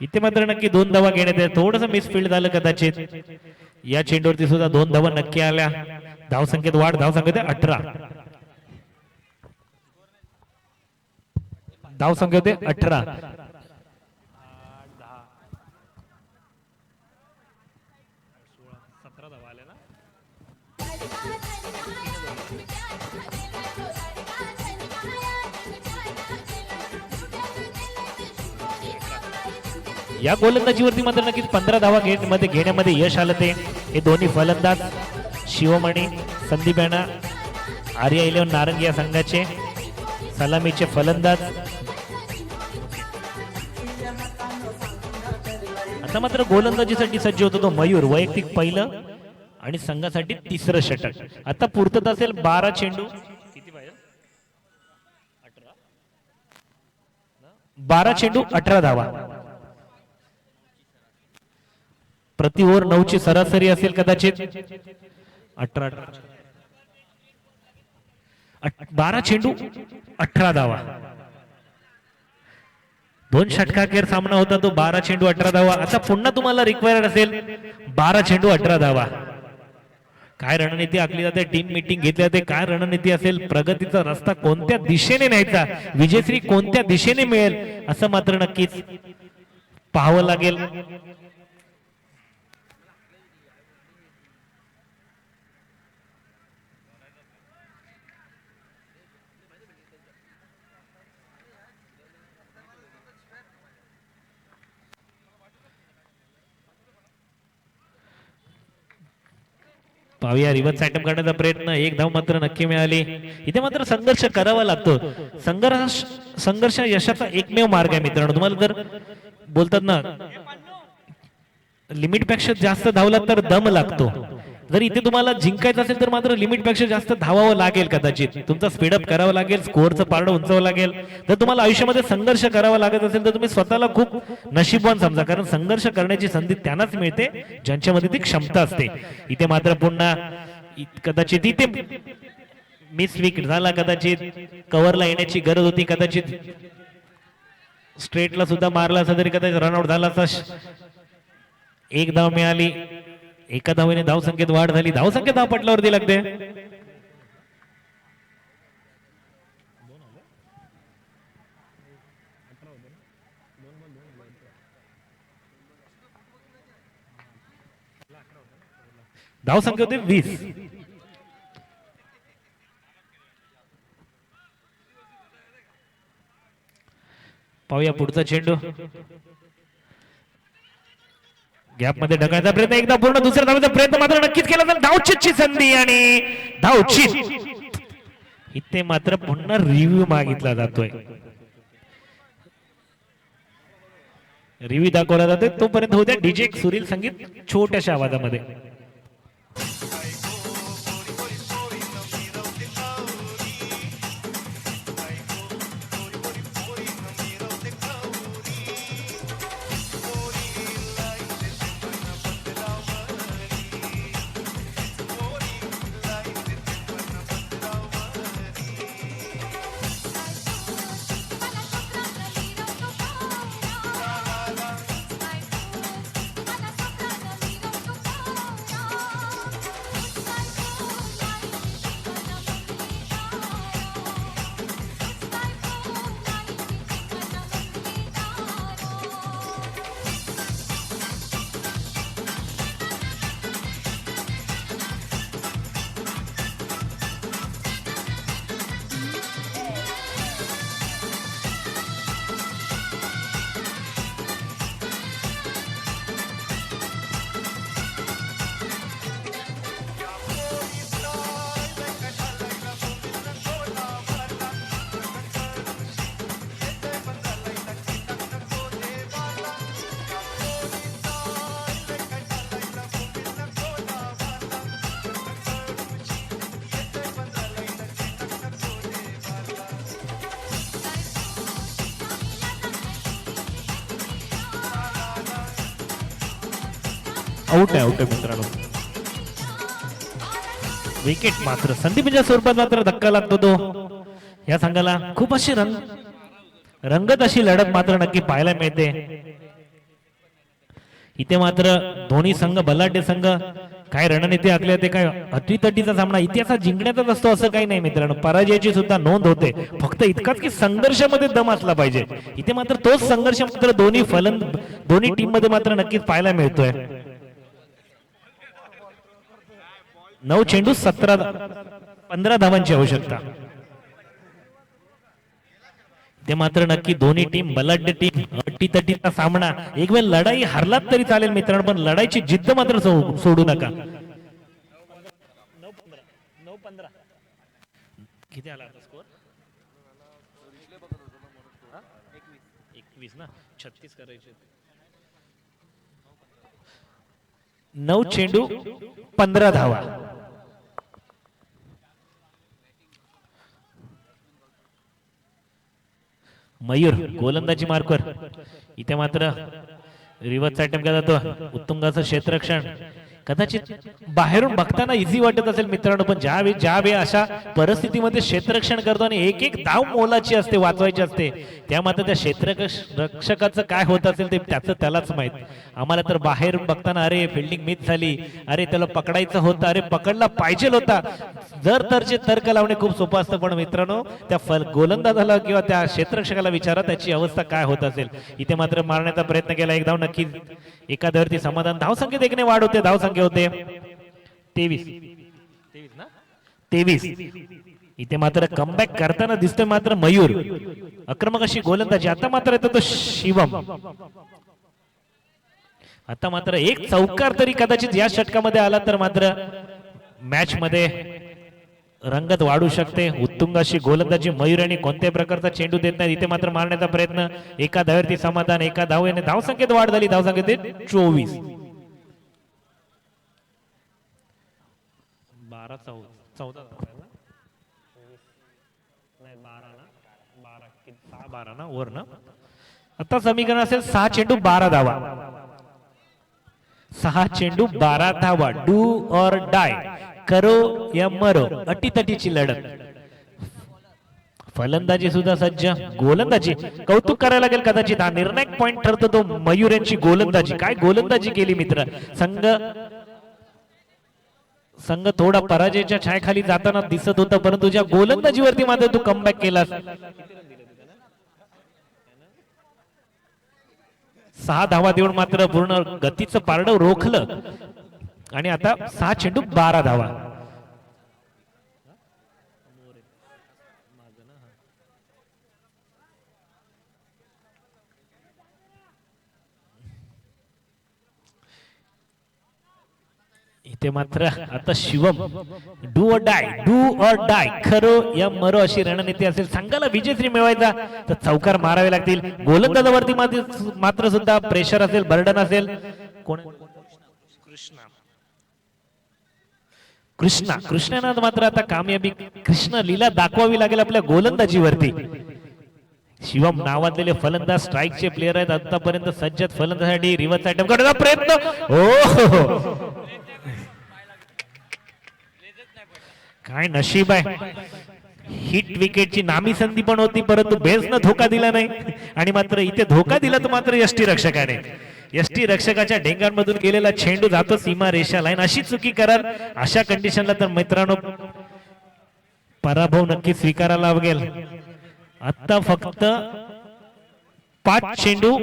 इथे मात्र नक्की 2 धावा घेण्यात येईल. थोडस मिसफिल्ड झालं कदाचित. या चेंडूवरती सुद्धा 2 धावा नक्की आल्या. धावसंख्येत वाढ. धावसंख्येत 18. धावसंख्या होते 18. या गोलंदाजीवरती मात्र नक्कीच 15 धावा घेण्यामध्ये यश आलं ते. हे दोन्ही फलंदाज शिवम आणि संदीप यांना आर्या 11 नारंगी या संघाचे सलामीचे फलंदाज. आता मात्र गोलंदाजीसाठी सज्ज होतो तो मयूर. वैयक्तिक पहिलं आणि संघासाठी 3रं षटक. आता पुरतत असेल 12 चेंडू. किती पाहिजे? 12 चेंडू 18 धावा. प्रति ओव्हर 9 ची सरासरी असेल कदाचित. 12 चेंडू 18 धावा. 2 षटकाखेर सामना होता तो 12 चेंडू 18 धावा. आता पुन्हा तुम्हाला रिक्वायर्ड असेल 12 चेंडू 18 धावा. काय रणनीती आखली जाते, टीम मीटिंग घेतली जाते, काय रणनीती असेल, प्रगतीचा रस्ता कोणत्या दिशेने न्यायचा, विजयश्री कोणत्या दिशेने मिळेल असं मात्र नक्कीच पाहावं लागेल. पाहूया रिव्हर्स अटॅम्प करण्याचा प्रयत्न. एक धाव मात्र नक्की मिळाली. इथे मात्र संघर्ष करावा लागतो. संघर्ष यशाचा एकमेव मार्ग आहे मित्रांनो. तुम्हाला जर बोलतात ना लिमिट पेक्षा जास्त धावला तर दम लागतो. जर इथे तुम्हाला जिंकायचं असेल तर मात्र लिमिट पेक्षा जास्त धावावं लागेल. कदाचित तुमचा स्पीडअप करावा लागेल, स्कोअरचं पारडं उंचावं लागेल. जर तुम्हाला आयुष्यामध्ये संघर्ष करावा लागत असेल तर तुम्ही स्वतःला खूप नशीबवान समजा, कारण संघर्ष करण्याची संधी त्यांनाच मिळते ज्यांच्यामध्ये ती क्षमता असते. इथे मात्र पुन्हा कदाचित इथे मिस विकेट झाला, कदाचित कव्हरला येण्याची गरज होती, कदाचित स्ट्रेटला सुद्धा मारला असता तरी कदाचित रनआउट झाला असता. एक धाव मिळाली. एका धावेने धावसंख्येत वाढ झाली. धावसंख्या धाव पटलावरती लागते. धावसंख्या होते 20. पाहूया पुढचा चेंडू. गॅप मध्ये ढकलण्याचा प्रयत्न, एकदा पूर्ण दुसऱ्या धावेचा प्रयत्न मात्र नक्कीच केला तर धावचीतची संधी आणि धावचीत. इथे मात्र पुन्हा रिव्ह्यू मागितला जातोय. रिव्ह्यू दाखवला जातोय. तोपर्यंत होत्या डीजे सुरील संगीत छोट्याशा आवाजामध्ये. आउट आहे मित्रांनो. विकेट मात्र संदीपच्या स्वरूपात मात्र धक्का लागतो तो. या संघाला खूप अशी रंगत अशी लढत मात्र नक्की पाहायला मिळते. इथे मात्र दोन्ही संघ बलाढ्य संघ. काय रणनीती आखल्या ते काय अटीतटीचा सामना इतिहासात जिंकण्याचाच असतो असं काही नाही मित्रांनो. पराजयाची सुद्धा नोंद होते. फक्त इतकाच की संघर्षामध्ये दम असला पाहिजे. इथे मात्र तोच संघर्ष मात्र दोन्ही टीम मध्ये मात्र नक्कीच पाहायला मिळतोय. 9 चेंडू 15 धावांची आवश्यकता. ते मात्र नक्की दोन्ही टीम बलाढ्य टीम. अटीतटीचा सामना. एक वेळ लढाई हरलात तरी चालेल मित्रांनो, पण लढाईची जिद्द मात्र सोडू नका. 9-15 किती आला स्कोर? 21 ना. 36 करायचे. 9 चेंडू 15 धावा. मयूर गोलंदाजी मार्कवर इथे मात्र रिव्हर्स अटेम्प्ट केला जातो. उत्तुंगाचं क्षेत्ररक्षण कदाचित बाहेरून बघताना इझी वाटत असेल मित्रांनो, पण ज्यावेळी अशा परिस्थितीमध्ये क्षेत्ररक्षण करतो आणि एक एक धाव मोलाची असते, वाचवायची असते, त्या मात्र त्या क्षेत्ररक्षकाचं काय होत असेल ते त्यालाच माहित. आम्हाला तर बाहेरून बघताना अरे फिल्डिंग मिस झाली, अरे त्याला पकडायचं होतं, अरे पकडला पाहिजे होता, जर तरचे तर्क लावणे खूप सोपं असतं, पण मित्रांनो त्या गोलंदाजाला किंवा त्या क्षेत्ररक्षकाला विचारा त्याची अवस्था काय होत असेल. इथे मात्र मारण्याचा प्रयत्न केला, एक धाव नक्कीच एका धावती समाधान. धावसंख्येत एकने वाढ होते, धावसंख्या होते 23. इथे मात्र कमबॅक करताना दिसतोय मात्र मयूर, आक्रमक अशी गोलंदाजी. आता मात्र येतो तो शिवम. आता मात्र एक चौकार तरी कदाचित या षटकामध्ये आला तर मात्र मॅच मध्ये रंगत वाढू शकते. उत्तुंग अशी गोलंदाजी मयूर आणि कोणत्याही प्रकारचा चेंडू देत नाही. इथे मात्र मारण्याचा प्रयत्न, एका धावेवरती समाधान, एका धावेने धावसंख्येत वाढ झाली, धावसंख्येत 24. 12 ना ओव्हर ना. आता समीकरण असेल 6 चेंडू 12 धावा. 6 चेंडू 12 धावा. डू और डाय, करो या मरो, अटीतटीची लढत. फलंदाजी सुद्धा सज्ज, गोलंदाजी कौतुक करायला लागेल कदाचित. हा निर्णायक पॉइंट ठरतो तो मयूर यांची गोलंदाजी. काय गोलंदाजी केली मित्र. संघ थोडा पराजयाच्या छायाखाली जाताना दिसत होता, परंतु ज्या गोलंदाजीवरती मात्र तू कमबॅक केलास. 6 धावा देऊन मात्र पूर्ण गतीचं पारडं रोखलं आणि आता 6 चेंडू 12 धावा. इथे मात्र आता शिवम, डू और डाय, खरो या मरो अशी रणनीती असेल. संघाला विजयश्री मिळवायचा तर चौकार मारावे लागतील. गोलंदाजावरती मात्र सुद्धा प्रेशर असेल, बर्डन असेल. कृष्णानं मात्र आता कामयाबी कृष्ण लीला दाखवावी लागेल आपल्या गोलंदाजीवरती. शिवम नावाजलेले फलंदाज, स्ट्राईकचे प्लेयर आहेत आतापर्यंत सज्जत फलंदाजासाठी. रिव्हर्स अटेम्प्ट करण्याचा प्रयत्न, ओ काय नशीब आहे. हिट विकेटची नामी संधी पण होती, परंतु बेल्सनं धोका दिला नाही आणि मात्र इथे धोका दिला तर मात्र यष्टी रक्षकाने. यष्टी रक्षकाच्या ढेंगांमधून गेलेला चेंडू जातो सीमा रेषा लाईन. अशी चुकी कराल अशा कंडिशनला तर मित्रांनो पराभव नक्की स्वीकारायला लागेल. आता फक्त 5 चेंडू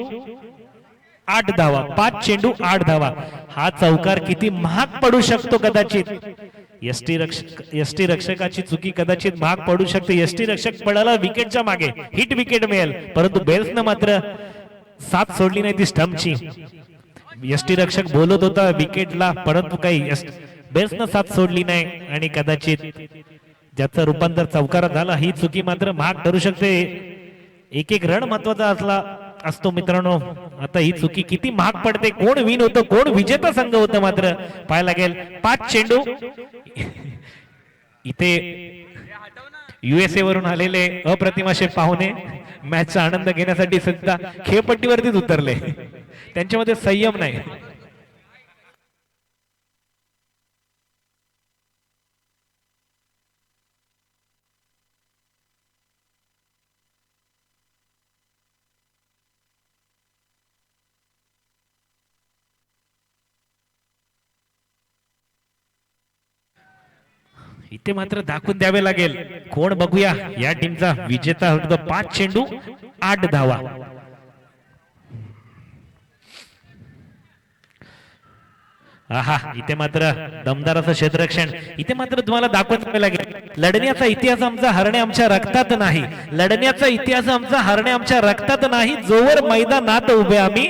8 धावा, 5 चेंडू 8 धावा. हा चौकार किती महाग पडू शकतो कदाचित. यष्टी रक्षकाची चुकी कदाचित महाग पडू शकते. यष्टी रक्षक पडाला विकेटच्या मागे, हिट विकेट मिळेल, परंतु बेल्सनं मात्र साथ सोडली नाही ती स्टंपची. यष्टी रक्षक बोलत होता विकेटला, परंतु काही बेल्सनं साथ सोडली नाही आणि कदाचित ज्याचं रूपांतर चौकारात झालं. ही चुकी मात्र महाग ठरू शकते. एक एक रन महत्वाचा असतो मित्रांनो. आता ही चुकी किती महाग पडते, कोण विन होतं, कोण विजेता संघ होतं मात्र पाहायला लागेल. 5 चेंडू. इथे USA वरून आलेले अप्रतिम असे पाहुणे मॅचचा आनंद घेण्यासाठी सुद्धा खेळपट्टीवरतीच उतरले. त्यांच्यामध्ये संयम नाही. इथे मात्र दाखवून द्यावे लागेल कोण. बघूया या टीमचा विजेता होतो. 5 चेंडू 8 धावा. आहा, इथे मात्र दमदार असं क्षेत्ररक्षण. इथे मात्र तुम्हाला दाखवून द्यावे लागेल लढण्याचा इतिहास आमचा, हरणे आमच्या रक्तात नाही. लढण्याचा इतिहास आमचा, हरणे आमच्या रक्तात नाही. जोवर मैदानात उभे आम्ही,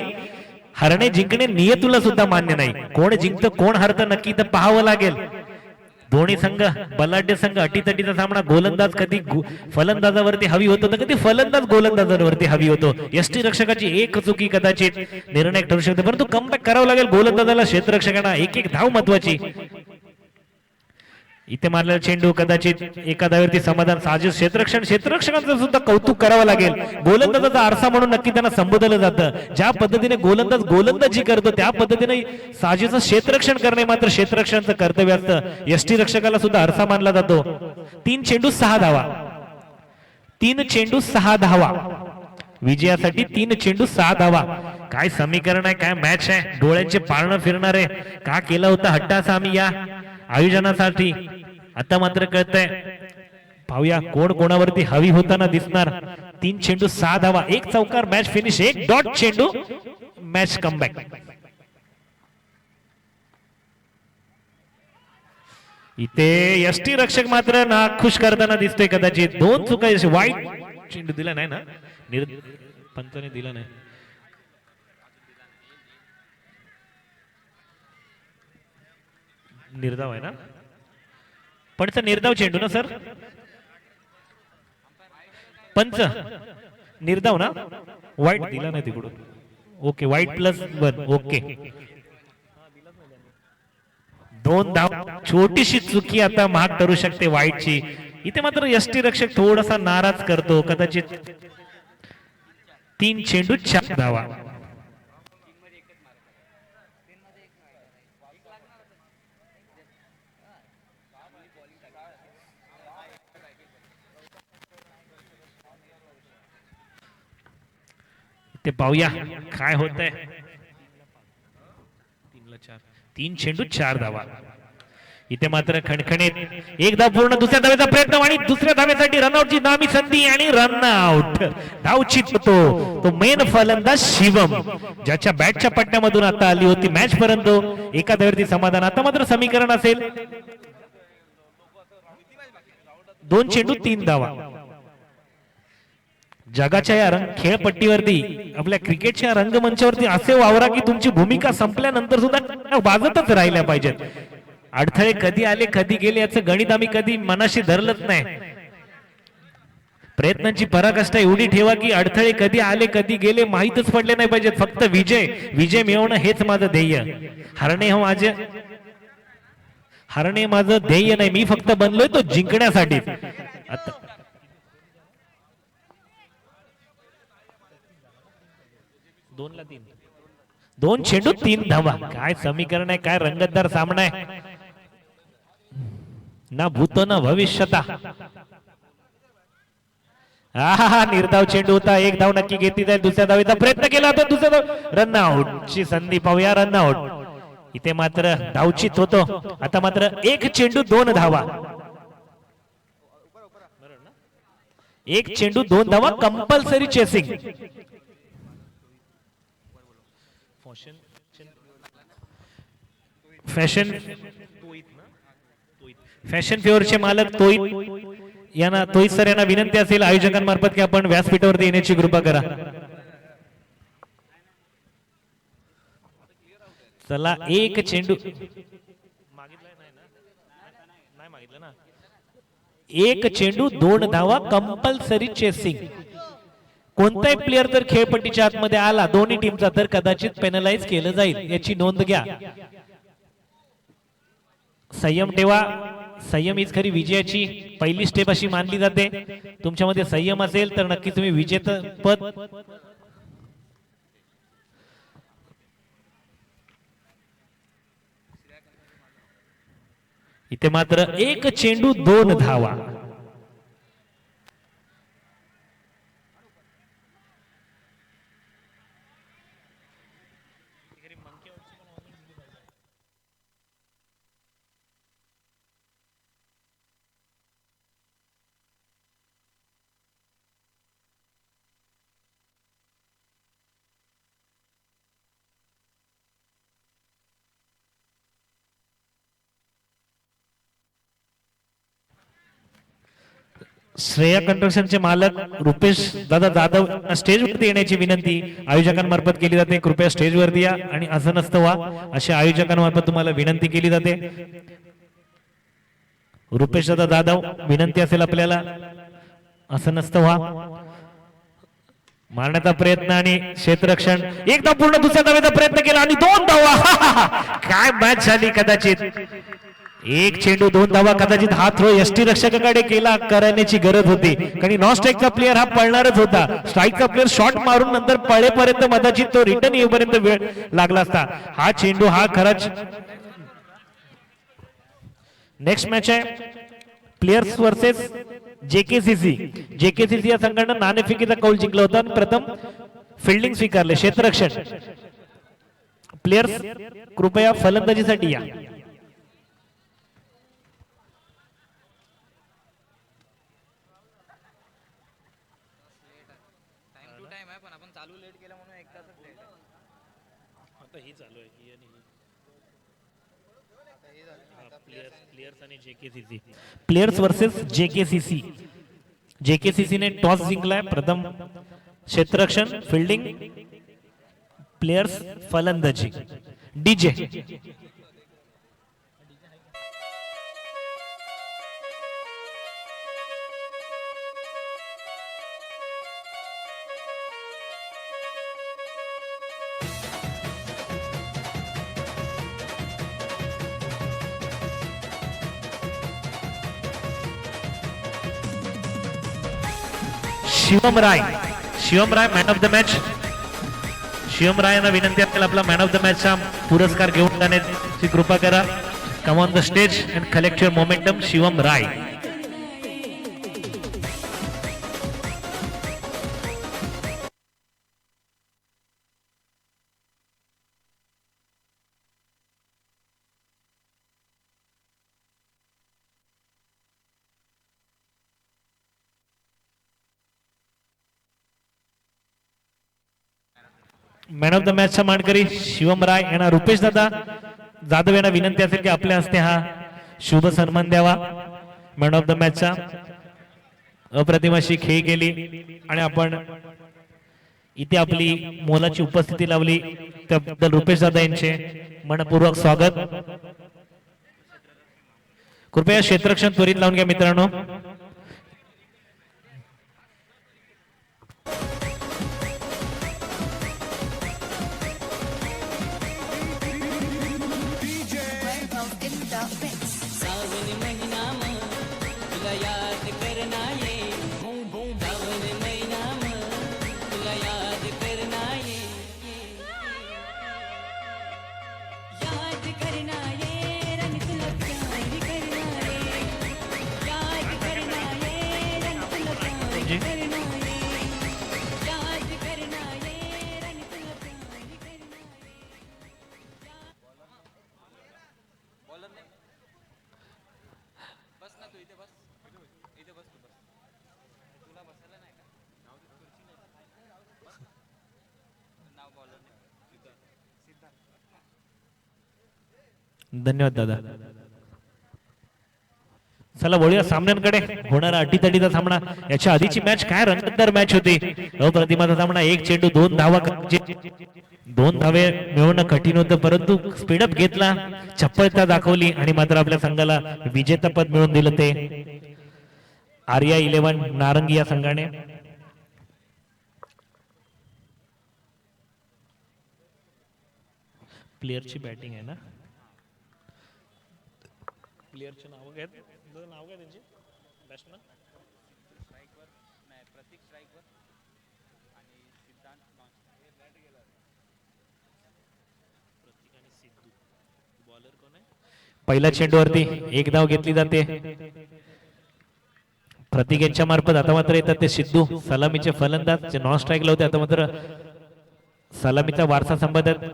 हरणे जिंकणे नियतुला सुद्धा मान्य नाही. कोण जिंकतं कोण हरतं नक्की तर पाहावं लागेल. दोन्ही संघ बलाढ्य संघ, अटीतटीचा सामना. गोलंदाज कधी फलंदाजावरती हवी होतो तर कधी फलंदाज गोलंदाजावरती हवी होतो. यष्टी रक्षकाची एक चुकी कदाचित निर्णय ठरू शकते, परंतु कमबॅक करावं लागेल गोलंदाजाला, क्षेत्ररक्षकांना. एक एक धाव महत्वाची. इथे मारलेला चेंडू कदाचित एका धावेवरती समाधान साजेस क्षेत्ररक्षकांचं सुद्धा कौतुक करावं लागेल. गोलंदाजाचा आरसा म्हणून नक्की त्यांना संबोधलं जातं. ज्या पद्धतीने गोलंदाज गोलंदाजी करतो त्या पद्धतीने साजेचं क्षेत्ररक्षण करणे मात्र क्षेत्ररक्षणाचं कर्तव्य असतं. यष्टीरक्षकाला सुद्धा आरसा मानला जातो. 3 चेंडू 6 धावा. 3 चेंडू 6 धावा विजयासाठी. 3 चेंडू 6 धावा. काय समीकरण आहे, काय मॅच आहे, डोळ्यांचे पारणं फिरणार आहे. का केला होता हट्टाचा आम्ही या आयोजनासाठी, आता मात्र कळतंय. पाहूया कोण कोणावरती हवी होताना दिसणार. 3 चेंडू 6 धावा, 1 चौकार, मॅच फिनिश. 1 डॉट चेंडू, मॅच कमबॅक. इथे यष्टी रक्षक मात्र नाखुश करताना दिसतोय. कदाचित 2 चुका. वाईट चेंडू दिला नाही ना, पंचाने दिला नाही. निर्धाव आहे ना, पंच निर्धाव चेंडू ना सर, पंच निर्धाव ना, वाईट दिला नाही तिकडून. ओके, वाईट +1. ओके, 2 धाव. छोटीशी चुकी आता महाग ठरू शकते वाईटची. इथे मात्र यष्टी रक्षक थोडासा नाराज करतो. कदाचित 3 चेंडू 4 धावा. ते पाहूया काय होतंय. 3 चेंडू 4 धावा. इथे मात्र खणखणीत 1 धाव पूर्ण. दुसऱ्या धावेचा प्रयत्न आणि दुसऱ्या धावेसाठी रनआउटची नामी संधी आणि रनआउट. धावचित होतो तो मेन फलंदाज शिवम, ज्याच्या बॅटच्या पट्ट्यामधून आता आली होती मॅच पर्यंत. एका धावेवरती समाधान. आता मात्र समीकरण असेल 2 चेंडू 3 धावा. जगाच्या या खेळपट्टीवरती, आपल्या क्रिकेटच्या रंगमंचावरती असे वावरा की तुमची भूमिका संपल्यानंतर सुद्धा बाजतच राहिल्या पाहिजेत. अडथळे कधी आले कधी गेले याचं गणित आम्ही कधी मनाशी धरलंच नाही. प्रयत्नांची पराकाष्ठा एवढी ठेवा की अडथळे कधी आले कधी गेले माहीतच पडले नाही पाहिजेत. फक्त विजय मिळवणं हेच माझं ध्येय. हरणे माझं ध्येय नाही. मी फक्त बनलोय तो जिंकण्यासाठी. आता 2 चेंडू 3 धावा. काय समीकरण आहे, काय रंगतदार सामना आहे. ना भूतो ना भविष्यता. निर्धाव चेंडू होता. 1 धाव नक्की घेतली जाईल. दुसऱ्या धावेचा प्रयत्न केला होता. दुसऱ्या धाव रनआउट ची संधी. पाहूया रनआउट. इथे मात्र धावचित होतो. आता मात्र 1 चेंडू 2 धावा. 1 चेंडू 2 धावा. Compulsory chasing. फॅशन फेवरचे मालक तोईत सर यांना विनंती असेल आयोजकांमार्फत की आपण व्यासपीठावरती येण्याची कृपा करा. चला 1 चेंडू 1 चेंडू 2 धावा. Compulsory chasing. कोणताही प्लेअर जर खेळपट्टीच्या आतमध्ये आला दोन्ही टीमचा तर कदाचित पेनलाइज केलं जाईल, याची नोंद घ्या. संयम ठेवा. संयम हीच खरी विजयाची पहिली स्टेप अशी मानली जाते. तुमच्यामध्ये संयम असेल तर नक्की तुम्ही विजेतेपद. इथे मात्र 1 चेंडू 2 धावा. श्रेया कंस्ट्रक्शनचे मालक रुपेश दादा जाधव स्टेजवरती येण्याची विनंती आयोजकांमार्फत केली जाते. कृपया स्टेजवरती या आणि असं नसतं व्हा अशा आयोजकांमार्फत तुम्हाला विनंती केली जाते. रुपेश दादा जाधव विनंती असेल आपल्याला, असं नसतं व्हा. मारण्याचा प्रयत्न आणि क्षेत्ररक्षण. एकदा पूर्ण दुसऱ्या धावेचा प्रयत्न केला आणि 2 धावा. काय मॅच झाली. कदाचित एक चेंडू 2 धावा. कदाचित हा थ्रो यष्टी रक्षकाकडे केला करण्याची गरज होती, कारण नॉन स्ट्राईकचा प्लेअर हा पळणारच होता. स्ट्राईकचा प्लेअर शॉट मारून नंतर पळेपर्यंत कदाचित तो रिटर्न येईपर्यंत वेळ लागला असता. हा चेंडू हा खरंच. नेक्स्ट मॅच आहे प्लेयर्स वर्सेस जेकेसीसी. जेकेसीसी या संघानं नाणेफेकीचा कौल जिंकला होता आणि प्रथम फिल्डिंग स्वीकारले, क्षेत्ररक्षण. प्लेयर्स कृपया फलंदाजीसाठी या. टाइम टू टाइम आहे, पण आपण चालू लेट केलं म्हणून एक तासच लेट आहे. आता ही चालू आहे ही आणि प्लेयर्स आणि JKCC. Players versus JKCC. JKCC ने टॉस जिंकलाय. प्रथम क्षेत्ररक्षण फिल्डिंग, प्लेयर्स फलंदाजी. DJ. Shivam Rai. Shivam Rai man of the match. Shivam Rai यांना विनंती असेल आपला मॅन ऑफ द मॅचचा पुरस्कार घेऊन जाण्याची कृपा करा. Come on the stage and collect your momentum. Shivam Rai. Man of the मॅचचा मानकरी शिवम राय यांना रुपेश दादा जाधव यांना विनंती असेल की आपल्या हस्ते हा शुभ सन्मान द्यावा. मॅन ऑफ द मॅचचा अप्रतिम अशी खेळी केली आणि आपण इथे आपली मोलाची उपस्थिती लावली त्याबद्दल रुपेश दादा यांचे मनपूर्वक स्वागत. कृपया क्षेत्ररक्षण त्वरित लावून घ्या मित्रांनो. सावन महिना म तुला याद करना ये. सावन महिना म तुला याद करना ये. याद करना ये रंग तुला प्यार करना ये. याद करना ये रंग तुला प्यार करना ये. याद करना ये रंग तुला प्यार करना ये. बॉलर नाही. बस ना तू इथे बस. इथे बस तू बस. तुला बसायला नाही का? नाव दे, खुर्ची नाही. बस. नाव बॉलर नाही. सिद्धार्थ. धन्यवाद दादा. चला वळूया सामन्यांकडे. होणारा अटीतटीचा सामना. याच्या आधीची मॅच काय रंगतदार मॅच होती. अप्रतिमाचा सामना. एक चेंडू 2 धावा. 2 धावे मिळवणं कठीण होतं, परंतु स्पीडअप घेतला, चपळता दाखवली आणि मात्र आपल्या संघाला विजेतापद मिळवून दिलं ते आर्या 11 नारंगी या संघाने. प्लेयरची बॅटिंग आहे ना. प्लेयरचे नाव घ्या. नाव काय त्यांचे बॅट्समन. स्ट्राईकवर नाही, प्रतीक स्ट्राईकवर आणि सिद्धांत नॉन. बॉलर कोण आहे. पहिल्या चेंडूवरती एक धाव घेतली जाते प्रतीक यांच्या मार्फत. आता मात्र येतात ते सिद्धू, सलामीचे फलंदाज जे नॉन स्ट्राईकला होते. आता मात्र सलामीचा वारसा संपादक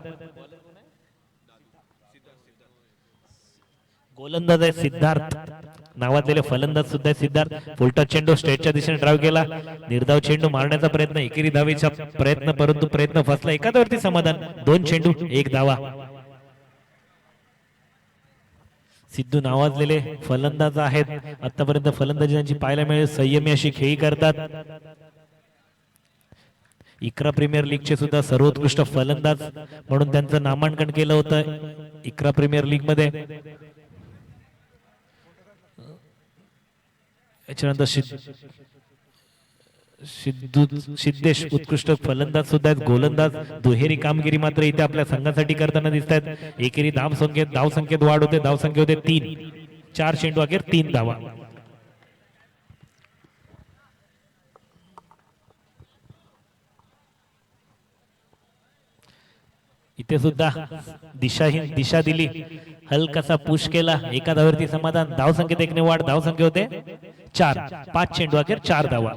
गोलंदाज आहे सिद्धार्थ नावाजलेले फलंदाज सुद्धा आहे सिद्धार्थ. फुलटॉस चेंडू स्ट्रेटच्या दिशेने ड्राईव्ह केला. निर्धाव चेंडू मारण्याचा प्रयत्न, एकेरी धावेचा प्रयत्न, परंतु प्रयत्न फसला. एकावरती समाधान. 2 चेंडू 1 धावा. सिद्धू नावाजलेले फलंदाज आहेत. आतापर्यंत फलंदाजी त्यांची पाहायला मिळेल. संयमी अशी खेळी करतात. इकरा प्रीमियर लीगचे सुद्धा सर्वोत्कृष्ट फलंदाज म्हणून त्यांचं नामांकन केलं होतं इकरा प्रीमियर लीग मध्ये. याच्यानंतर सिद्धेश उत्कृष्ट फलंदाज सुद्धा आहेत. गोलंदाज दुहेरी कामगिरी मात्र इथे आपल्या संघासाठी करताना दिसत आहेत. एकेरी धावसंख्येत वाढ होते. धावसंख्या होते 3. 4 चेंडू अखेर 3 धावा. इथे सुद्धा दिशा दिली, हलकासा पुश केला, एका धावेवरती समाधान. धावसंख्येत 1 ने वाढ, धावसंख्या होते 4. 5 चेंडू अखेर 4 धावा.